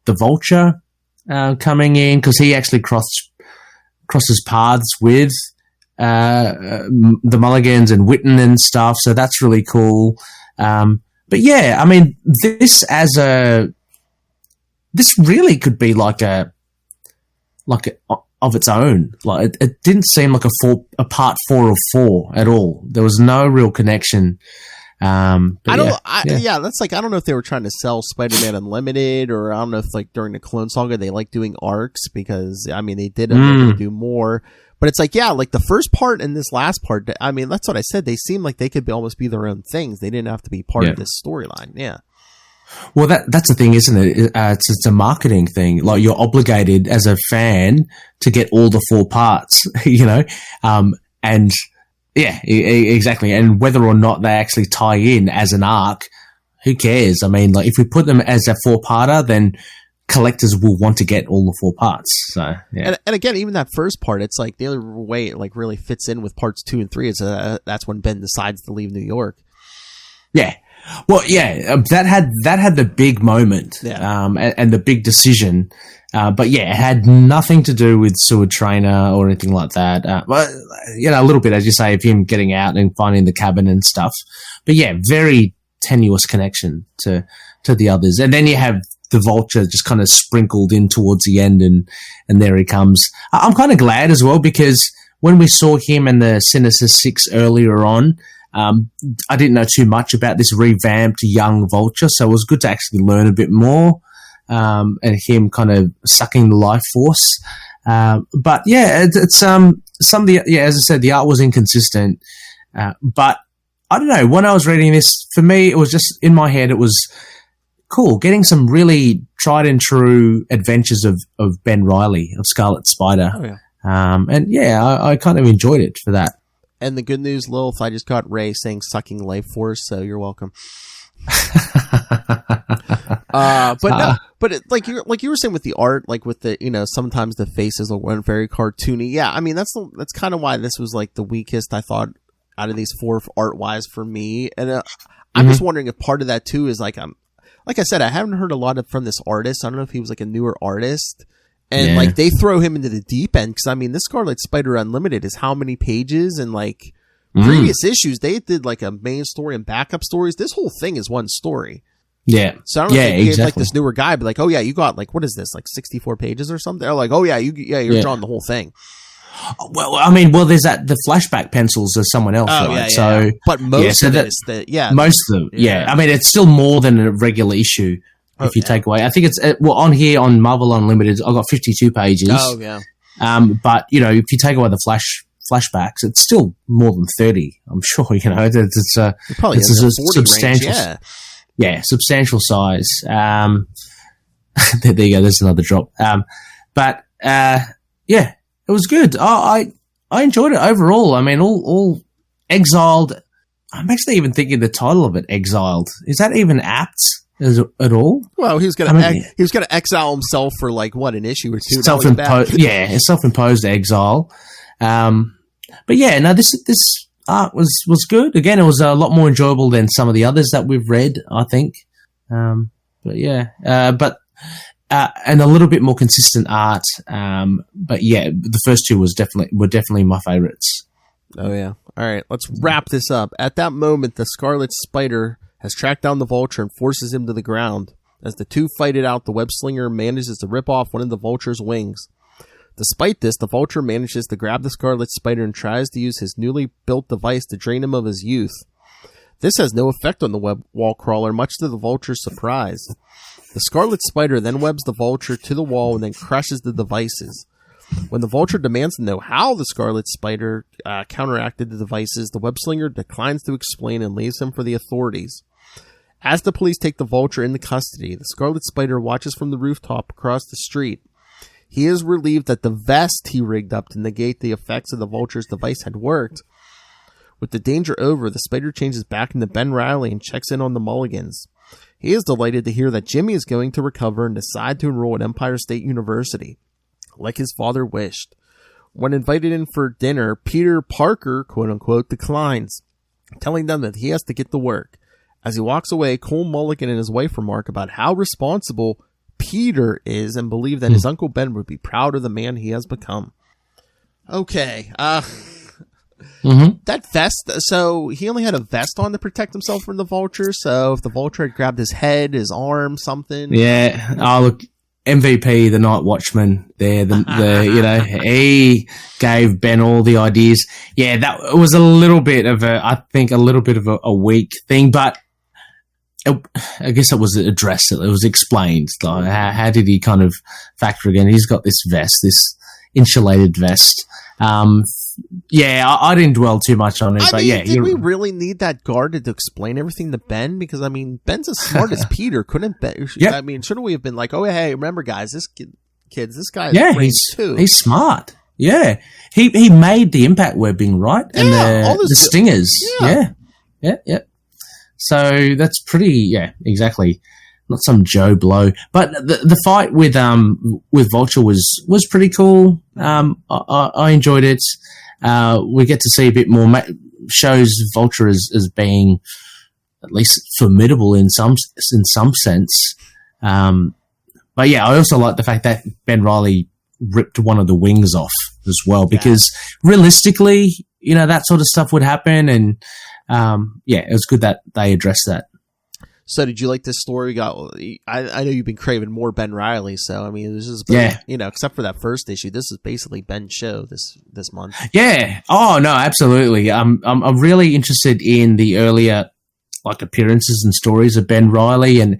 the Vulture coming in because he actually crosses paths with the Mulligans and Witten and stuff. So that's really cool. But yeah, I mean, this really could be like a of its own. Like it didn't seem like a part 4 of 4 at all. There was no real connection. That's like, I don't know if they were trying to sell Spider-Man Unlimited, or I don't know if like during the Clone Saga they like doing arcs, because I mean they did do more, but it's like, like the first part and this last part, I mean that's what I said, they seem like they could almost be their own things. They didn't have to be part of this storyline. Well, that's the thing, isn't it? It's a marketing thing. Like you're obligated as a fan to get all the 4 parts, and yeah, exactly. And whether or not they actually tie in as an arc, who cares? I mean, like if we put them as a 4-parter, then collectors will want to get all the 4 parts. So, yeah. And again, even that first part, it's like the only way it like really fits in with parts 2 and 3 is that's when Ben decides to leave New York. Yeah. Well, that had the big moment, and the big decision. But yeah, it had nothing to do with Seward Trainer or anything like that. But a little bit, as you say, of him getting out and finding the cabin and stuff. But yeah, very tenuous connection to the others. And then you have the Vulture just kind of sprinkled in towards the end, and there he comes. I'm kind of glad as well, because when we saw him and the Sinister Six earlier on, I didn't know too much about this revamped young Vulture, so it was good to actually learn a bit more. and him kind of sucking the life force. But yeah, it's some of the, yeah, as I said, the art was inconsistent. But I don't know, when I was reading this, for me, it was just in my head, it was cool, getting some really tried and true adventures of Ben Reilly, of Scarlet Spider. Oh, yeah. And yeah, I kind of enjoyed it for that. And the good news, Lilith, I just got Ray saying sucking life force, so you're welcome. Like you were saying with the art, like with the, sometimes the faces will run very cartoony. Yeah, I mean, that's kind of why this was like the weakest, I thought, out of these four art wise for me. And I'm just wondering if part of that too is like I said, I haven't heard a lot from this artist. I don't know if he was like a newer artist. And like they throw him into the deep end because I mean, this Scarlet Spider Unlimited is how many pages, and like previous issues they did like a main story and backup stories. This whole thing is one story. Yeah. So I don't know if they gave like this newer guy, but like, oh yeah, you got like, what is this, like 64 pages or something? They're like, oh yeah, you're drawing the whole thing. Well, I mean, there's the flashback pencils of someone else, right? Yeah. So, but most of it is most of them, yeah. I mean, it's still more than a regular issue. If you take away, I think it's on here on Marvel Unlimited, I've got 52 pages. Oh yeah. But if you take away the flashbacks, it's still more than 30. I'm sure it's a substantial, substantial size. There you go. There's another drop. But it was good. I enjoyed it overall. I mean, all Exiled. I'm actually even thinking the title of it, Exiled. Is that even apt? At all? Well, he was gonna exile himself for like an issue or two. Self-imposed exile. But yeah, no, this art was good. Again, it was a lot more enjoyable than some of the others that we've read, I think. But yeah, and a little bit more consistent art. But yeah, the first two were definitely my favorites. Oh yeah. All right, let's wrap this up. At that moment, the Scarlet Spider has tracked down the Vulture and forces him to the ground. As the two fight it out, the web slinger manages to rip off one of the Vulture's wings. Despite this, the Vulture manages to grab the Scarlet Spider and tries to use his newly built device to drain him of his youth. This has no effect on the web wall crawler, much to the Vulture's surprise. The Scarlet Spider then webs the Vulture to the wall and then crushes the devices. When the Vulture demands to know how the Scarlet Spider counteracted the devices, the web slinger declines to explain and leaves him for the authorities. As the police take the Vulture into custody, the Scarlet Spider watches from the rooftop across the street. He is relieved that the vest he rigged up to negate the effects of the Vulture's device had worked. With the danger over, the Spider changes back into Ben Reilly and checks in on the Mulligans. He is delighted to hear that Jimmy is going to recover and decide to enroll at Empire State University, like his father wished. When invited in for dinner, Peter Parker, quote-unquote, declines, telling them that he has to get to work. As he walks away, Cole Mulligan and his wife remark about how responsible Peter is and believe that his Uncle Ben would be proud of the man he has become. Okay, that vest, so he only had a vest on to protect himself from the Vulture, so if the Vulture had grabbed his head, his arm, something... Yeah, look, MVP, the Night Watchman there, he gave Ben all the ideas. Yeah, that was a little bit of a weak thing, but I guess it was addressed. It was explained. Like, how did he kind of factor again? He's got this vest, this insulated vest. I didn't dwell too much on it, did we really need that guard to explain everything to Ben? Because I mean, Ben's as smart as Peter. Couldn't Ben? Yep. I mean, shouldn't we have been like, oh hey, remember guys, this guy is too. He's smart. Yeah, he made the impact webbing, right? And the stingers. Yeah. So that's pretty. Yeah, exactly. Not some Joe Blow, but the fight with Vulture was pretty cool. I enjoyed it. We get to see a bit more. Shows Vulture as being at least formidable in some sense. But yeah, I also like the fact that Ben Reilly ripped one of the wings off as well, because realistically, that sort of stuff would happen, and it was good that they addressed that. So did you like this story? I know you've been craving more Ben Reilly, so I mean, this is except for that first issue, this is basically Ben's show this month. Yeah. Oh no, absolutely. I'm really interested in the earlier like appearances and stories of Ben Reilly, and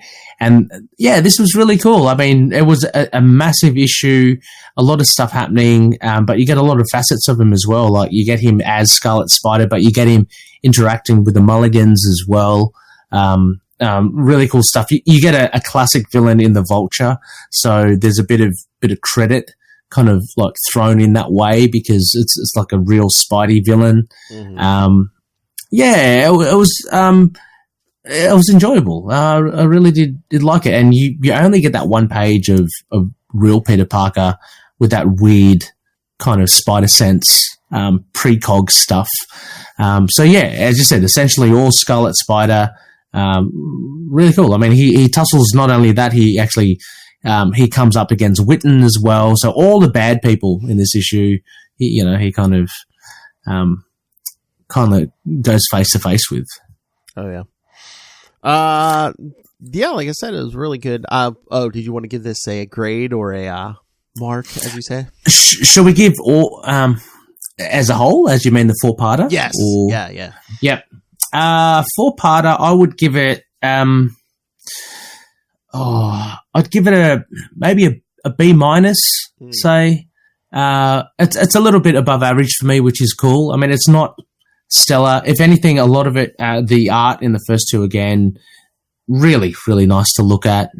yeah, this was really cool. I mean, it was a massive issue, a lot of stuff happening, but you get a lot of facets of him as well. Like you get him as Scarlet Spider, but you get him interacting with the Mulligans as well. Really cool stuff. You get a classic villain in the Vulture, so there's a bit of credit kind of like thrown in that way because it's like a real Spidey villain. Mm-hmm. Yeah, it was enjoyable. I really did like it, and you only get that one page of real Peter Parker with that weird kind of Spider Sense precog stuff. So yeah, as you said, essentially all Scarlet Spider. Really cool. I mean, he tussles not only that, he actually he comes up against Witten as well. So all the bad people in this issue, he kind of goes face to face with. Oh yeah. Yeah, like I said, it was really good. Did you want to give this a grade or a mark, as you say? Shall we give all as a whole, as you mean the 4-parter? Yes. Or, yeah. Yep. 4-parter, I would give it. I'd give it maybe a B minus. Say, it's a little bit above average for me, which is cool. I mean, it's not stellar. If anything, a lot of it, the art in the first two again, really, really nice to look at.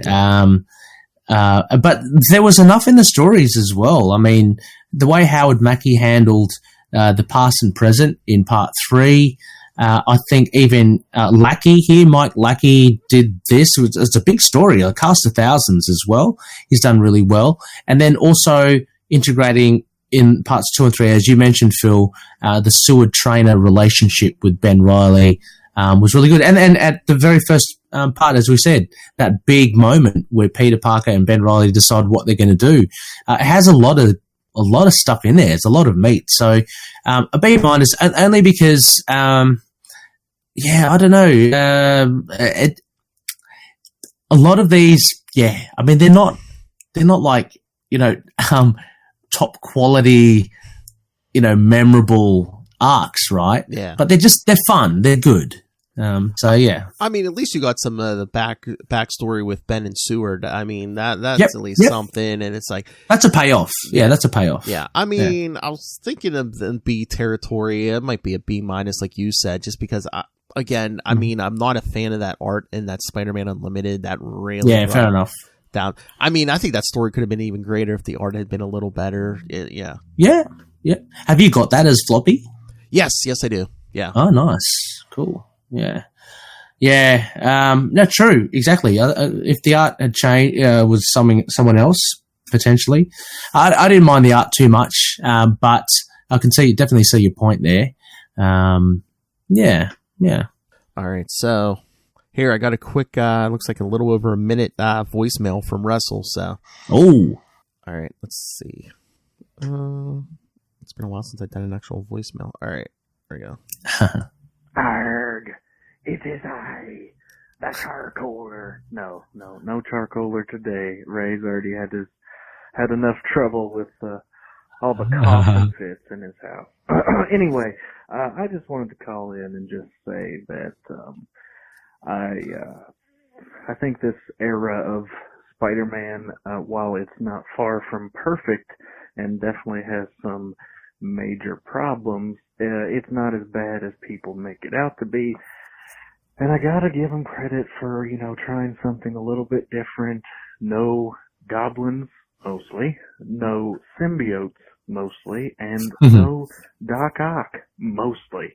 But there was enough in the stories as well. I mean, the way Howard Mackie handled the past and present in part 3. I think even Lackey here, Mike Lackey, did this. It's a big story, a cast of thousands as well. He's done really well. And then also integrating in parts 2 and 3, as you mentioned, Phil, the Seward Trainer relationship with Ben Reilly was really good. And at the very first part, as we said, that big moment where Peter Parker and Ben Reilly decide what they're going to do, it has a lot of stuff in there. It's a lot of meat. So a B minus, only because, I don't know. A lot of these, I mean, they're not like, top quality, memorable arcs, right? Yeah. But they're fun. They're good. So yeah. I mean, at least you got some of the backstory with Ben and Seward. I mean, that's at least something, and it's like that's a payoff. Yeah, that's a payoff. Yeah, I mean, I was thinking of the B territory. It might be a B minus, like you said, just because. I mean, I'm not a fan of that art in that Spider-Man Unlimited. That really, fair enough. Down. I mean, I think that story could have been even greater if the art had been a little better. Yeah. Have you got that as floppy? Yes, I do. Yeah. Oh, nice, cool. Yeah. No, true, exactly. If the art had changed, was someone else potentially, I didn't mind the art too much, but I can definitely see your point there. Yeah. All right, so here I got a quick, looks like a little over a minute voicemail from Russell. So, all right, let's see. It's been a while since I've done an actual voicemail. All right, there we go. Arg, it is I, the charcoaler. No charcoaler today. Ray's already had enough trouble with all the coughing fits in his house. Anyway, I just wanted to call in and just say that I think this era of Spider-Man, while it's not far from perfect and definitely has some major problems, it's not as bad as people make it out to be. And I gotta give them credit for, trying something a little bit different. No goblins, mostly. No symbiotes, mostly. And no Doc Ock, mostly.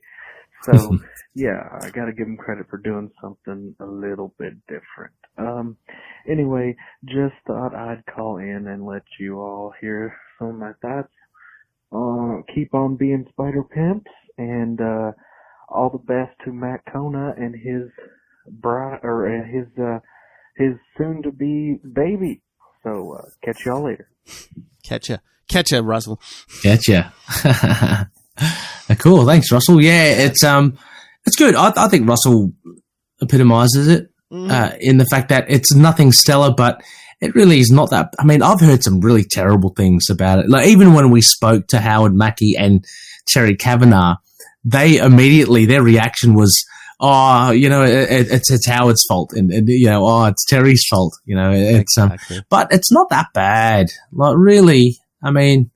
So, I gotta give them credit for doing something a little bit different. Anyway, just thought I'd call in and let you all hear some of my thoughts. Keep on being Spider Pimps, and all the best to Matt Kona and his his soon-to-be baby. So, catch y'all later. Catch ya, Russell. Catcha. Cool, thanks, Russell. Yeah, it's good. I think Russell epitomizes it in the fact that it's nothing stellar, but it really is not that. I mean, I've heard some really terrible things about it. Like even when we spoke to Howard Mackie and Terry Kavanagh, their reaction was, oh, it's Howard's fault, and oh, it's Terry's fault. It's Exactly. but it's not that bad. Like, really, I mean,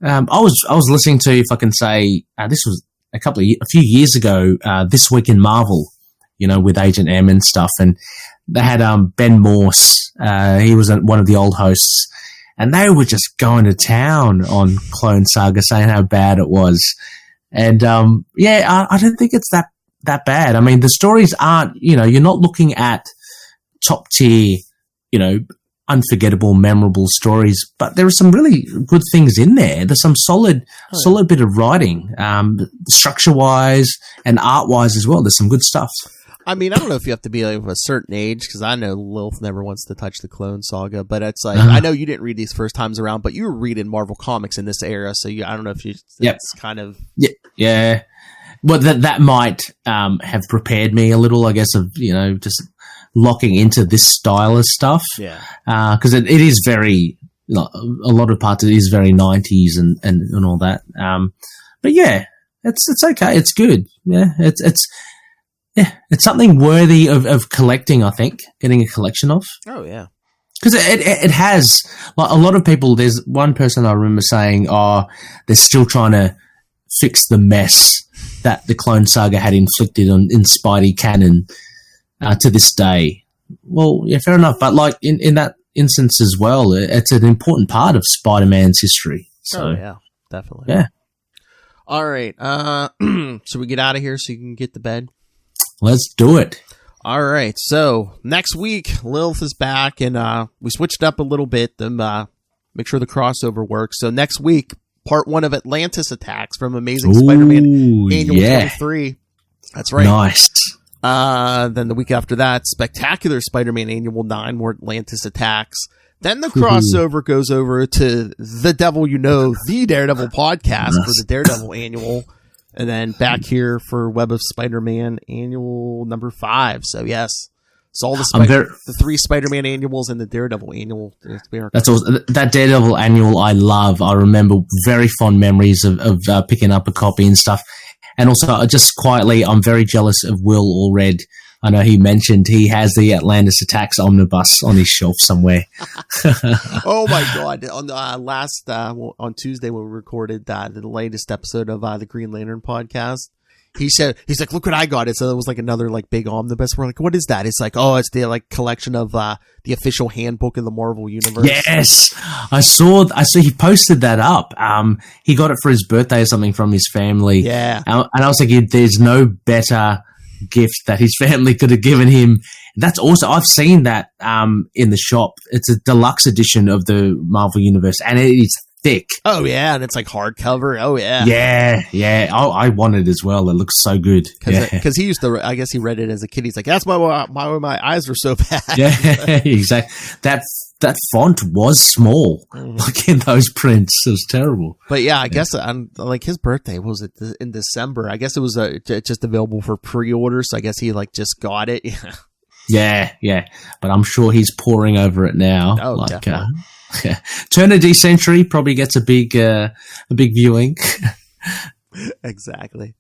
I was listening to, if I can say, this was a few years ago, This Week in Marvel, with Agent M and stuff, and they had Ben Morse. He was one of the old hosts, and they were just going to town on Clone Saga, saying how bad it was. And I don't think it's that bad. I mean, the stories aren't, you're not looking at top tier, unforgettable, memorable stories, but there are some really good things in there. There's some solid bit of writing, structure wise and art wise as well. There's some good stuff. I mean, I don't know if you have to be of a certain age, because I know Lilith never wants to touch the Clone Saga, but it's like, I know you didn't read these first times around, but you were reading Marvel Comics in this era, so I don't know if it's kind of... Yeah. Well, that might have prepared me a little, I guess, of, just locking into this style of stuff. Yeah. Because it is very... a lot of parts, it is very 90s and all that. But yeah, it's okay. It's good. Yeah, it's something worthy of collecting, I think, getting a collection of. Oh, yeah. Because it has, like, a lot of people, there's one person I remember saying, they're still trying to fix the mess that the Clone Saga had inflicted in Spidey canon to this day. Well, yeah, fair enough. But, like, in that instance as well, it's an important part of Spider-Man's history. So, yeah, definitely. Yeah. All right. Should we get out of here so you can get to bed? Let's do it. All right. So next week, Lilith is back, and we switched up a little bit to make sure the crossover works. So next week, part 1 of Atlantis Attacks from Amazing Spider-Man Annual 23. That's right. Nice. Then the week after that, Spectacular Spider-Man Annual 9, more Atlantis Attacks. Then the crossover goes over to The Devil You Know, the Daredevil podcast for the Daredevil Annual. And then back here for Web of Spider-Man Annual number 5. So, yes. It's all the 3 Spider-Man annuals and the Daredevil annual. That's awesome. That Daredevil annual I love. I remember very fond memories of picking up a copy and stuff. And also, just quietly, I'm very jealous of Will Allred. I know he mentioned he has the Atlantis Attacks omnibus on his shelf somewhere. Oh my God. On on Tuesday when we recorded the latest episode of the Green Lantern podcast, he's like, look what I got. So it was like another like big omnibus. We're like, what is that? It's like, oh, it's the like collection of the official handbook of the Marvel Universe. Yes. I saw he posted that up. He got it for his birthday or something from his family. Yeah. And I was like, there's no better gift that his family could have given him. That's also, I've seen that in the shop. It's a deluxe edition of the Marvel Universe, and it is thick. Oh yeah, and it's like hardcover. Oh yeah. Yeah. I want it as well. It looks so good. Because he used to, I guess he read it as a kid. He's like, that's why my eyes were so bad. Yeah, exactly. That font was small, like in those prints. It was terrible. But yeah, I guess like his birthday was it in December. I guess it was just available for pre-order. So I guess he like just got it. Yeah. But I'm sure he's poring over it now. Oh, definitely. Turn of D Century probably gets a big viewing. Exactly.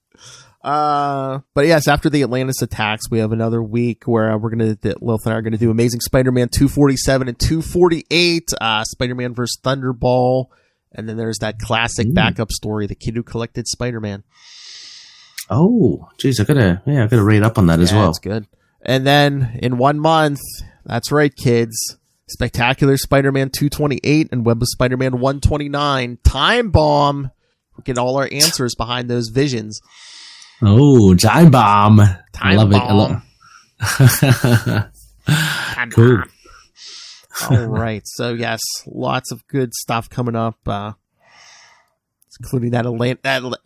But yes, after the Atlantis Attacks, we have another week where Lilith and I are gonna do Amazing Spider-Man 247 and 248, Spider-Man vs. Thunderball, and then there's that classic backup story, The Kid Who Collected Spider-Man. Oh, geez, I gotta read up on that as well. That's good. And then in 1 month, that's right, kids, Spectacular Spider-Man 228 and Web of Spider-Man 129. Time Bomb. We get all our answers behind those visions. Oh, Time Bomb. I love it. Cool. All right. So, yes, lots of good stuff coming up, including that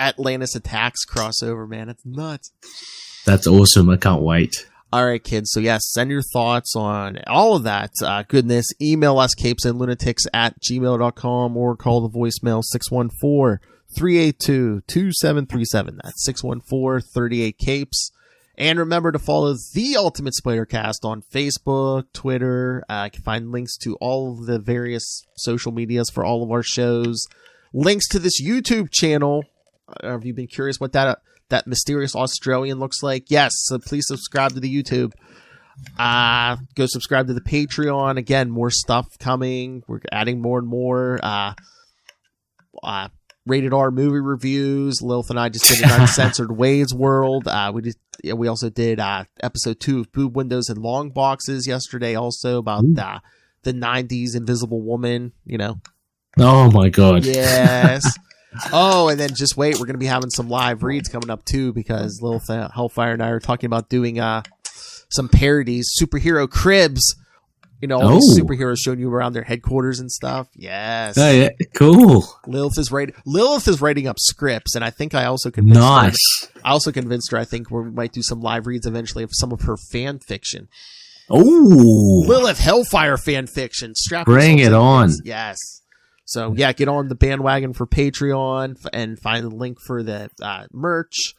Atlantis Attacks crossover, man. It's nuts. That's awesome. I can't wait. All right, kids. So, yes, send your thoughts on all of that goodness. Email us, capesandlunatics@gmail.com, or call the voicemail 614-382-2737. That's 614-38-CAPES. And remember to follow The Ultimate Spider-Cast on Facebook, Twitter. You can find links to all of the various social medias for all of our shows. Links to this YouTube channel. Have you been curious what that that mysterious Australian looks like. Yes, so please subscribe to the YouTube. Go subscribe to the Patreon. Again, more stuff coming. We're adding more and more. Rated R movie reviews. Lilith and I just did an Uncensored Ways World. We also did episode 2 of Boob Windows and Long Boxes yesterday, also about the 90s Invisible Woman, you know. Oh my god. Yes. Oh, and then just wait, we're going to be having some live reads coming up too, because Lilith Hellfire and I are talking about doing some parodies, superhero cribs. You know, all these superheroes showing you around their headquarters and stuff. Yes. Oh yeah, cool. Lilith is writing up scripts, and I think I also convinced her. I also convinced her. I think we might do some live reads eventually of some of her fan fiction. Oh, Lilith Hellfire fan fiction. Bring it on. Yes. So yeah, get on the bandwagon for Patreon and find the link for the merch.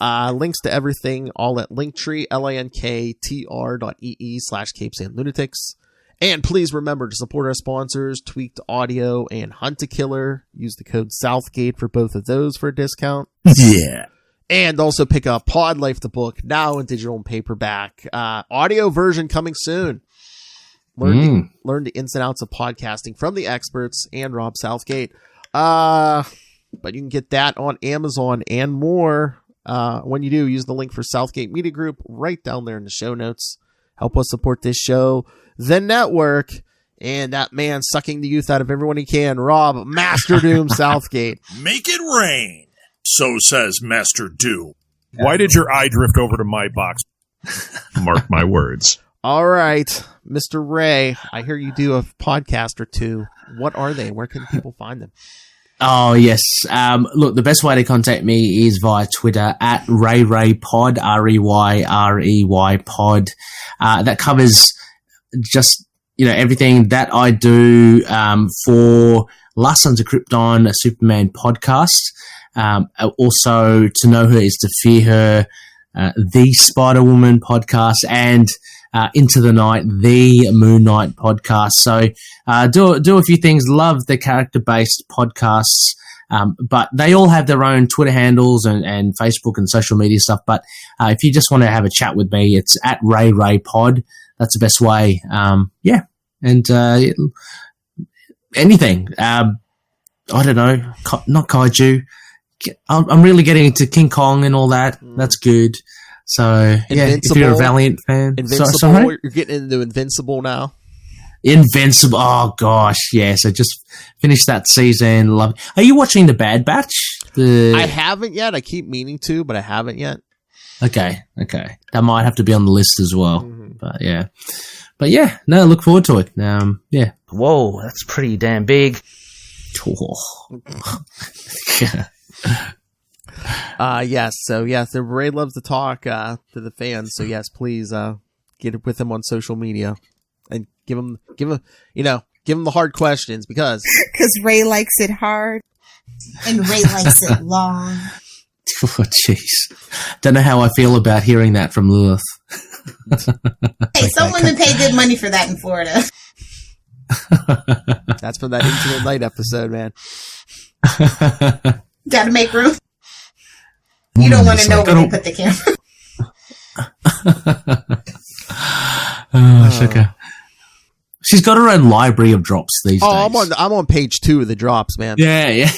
Links to everything all at Linktree, linktr.ee/capesandlunatics. And please remember to support our sponsors, Tweaked Audio and Hunt a Killer. Use the code Southgate for both of those for a discount. Yeah. And also pick up Pod Life the book, now in digital and paperback. Audio version coming soon. Learn the ins and outs of podcasting from the experts and Rob Southgate. But you can get that on Amazon and more. When you do, use the link for Southgate Media Group right down there in the show notes. Help us support this show, the network, and that man sucking the youth out of everyone he can, Rob Master Doom Southgate. Make it rain, so says Master Doom. Why did your eye drift over to my box? Mark my words. All right, Mr. Rey, I hear you do a podcast or two. What are they? Where can people find them? Oh, yes. Look, the best way to contact me is via Twitter at ReyReyPod, REYREY pod. That covers just, everything that I do for Last Sons of Krypton, a Superman podcast. Also, To Know Her Is to Fear Her, the Spider-Woman podcast, and Into the Night, the Moon Knight podcast. So do a few things. Love the character-based podcasts, but they all have their own Twitter handles and Facebook and social media stuff. But if you just want to have a chat with me, it's at ReyReyPod. That's the best way. Yeah, and anything. I don't know, not kaiju. I'm really getting into King Kong and all that. That's good. So, yeah, if you're a Valiant fan. Invincible, you're getting into Invincible now. Invincible, oh gosh, yeah. So just finished that season. Love. Are you watching The Bad Batch? I haven't yet. I keep meaning to, but I haven't yet. Okay. That might have to be on the list as well. But yeah, no, look forward to it. Yeah. Whoa, that's pretty damn big. Yes. So yes, Ray loves to talk to the fans. So yes, please get with him on social media and give him the hard questions because Ray likes it hard and Ray likes it long. Oh jeez, don't know how I feel about hearing that from Lilith. Hey, some women pay good money for that in Florida. That's from that Into the Night episode, man. Gotta make room. You don't want to know where they put the camera. Okay. She's got her own library of drops these days. I'm on page 2 of the drops, man. Yeah.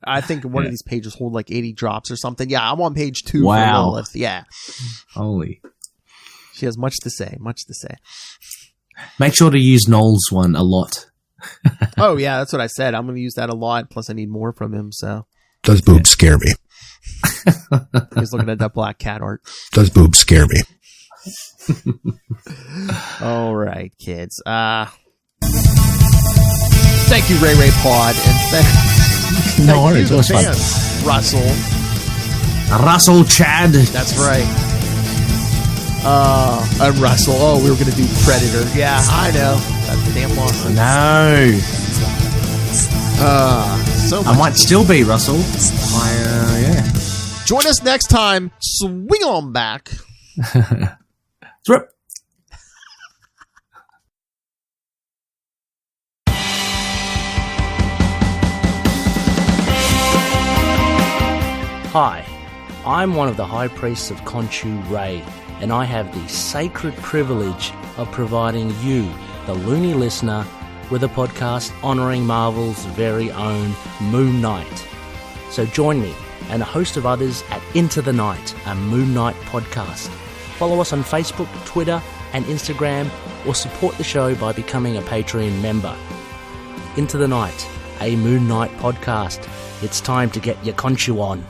I think one of these pages hold like 80 drops or something. Yeah, I'm on page 2 wow. for Lilith. Yeah. Holy. She has much to say. Make sure to use Noel's one a lot. Oh, yeah, that's what I said. I'm going to use that a lot. Plus, I need more from him, so. Does boobs scare me? He's looking at that black cat art. Does boobs scare me? All right, kids. Thank you, Ray Pod, and thank you, the fans. Russell Chad. That's right. And Russell. Oh, we were going to do Predator. Yeah, I know. That's damn awesome. No. So I might still be Russell. Yeah. Join us next time. Swing on back. Rip. Hi, I'm one of the High Priests of Khonshu Rey, and I have the sacred privilege of providing you, the loony listener, with a podcast honouring Marvel's very own Moon Knight. So join me and a host of others at Into the Night, a Moon Knight podcast. Follow us on Facebook, Twitter and Instagram, or support the show by becoming a Patreon member. Into the Night, a Moon Knight podcast. It's time to get your Khonshu on.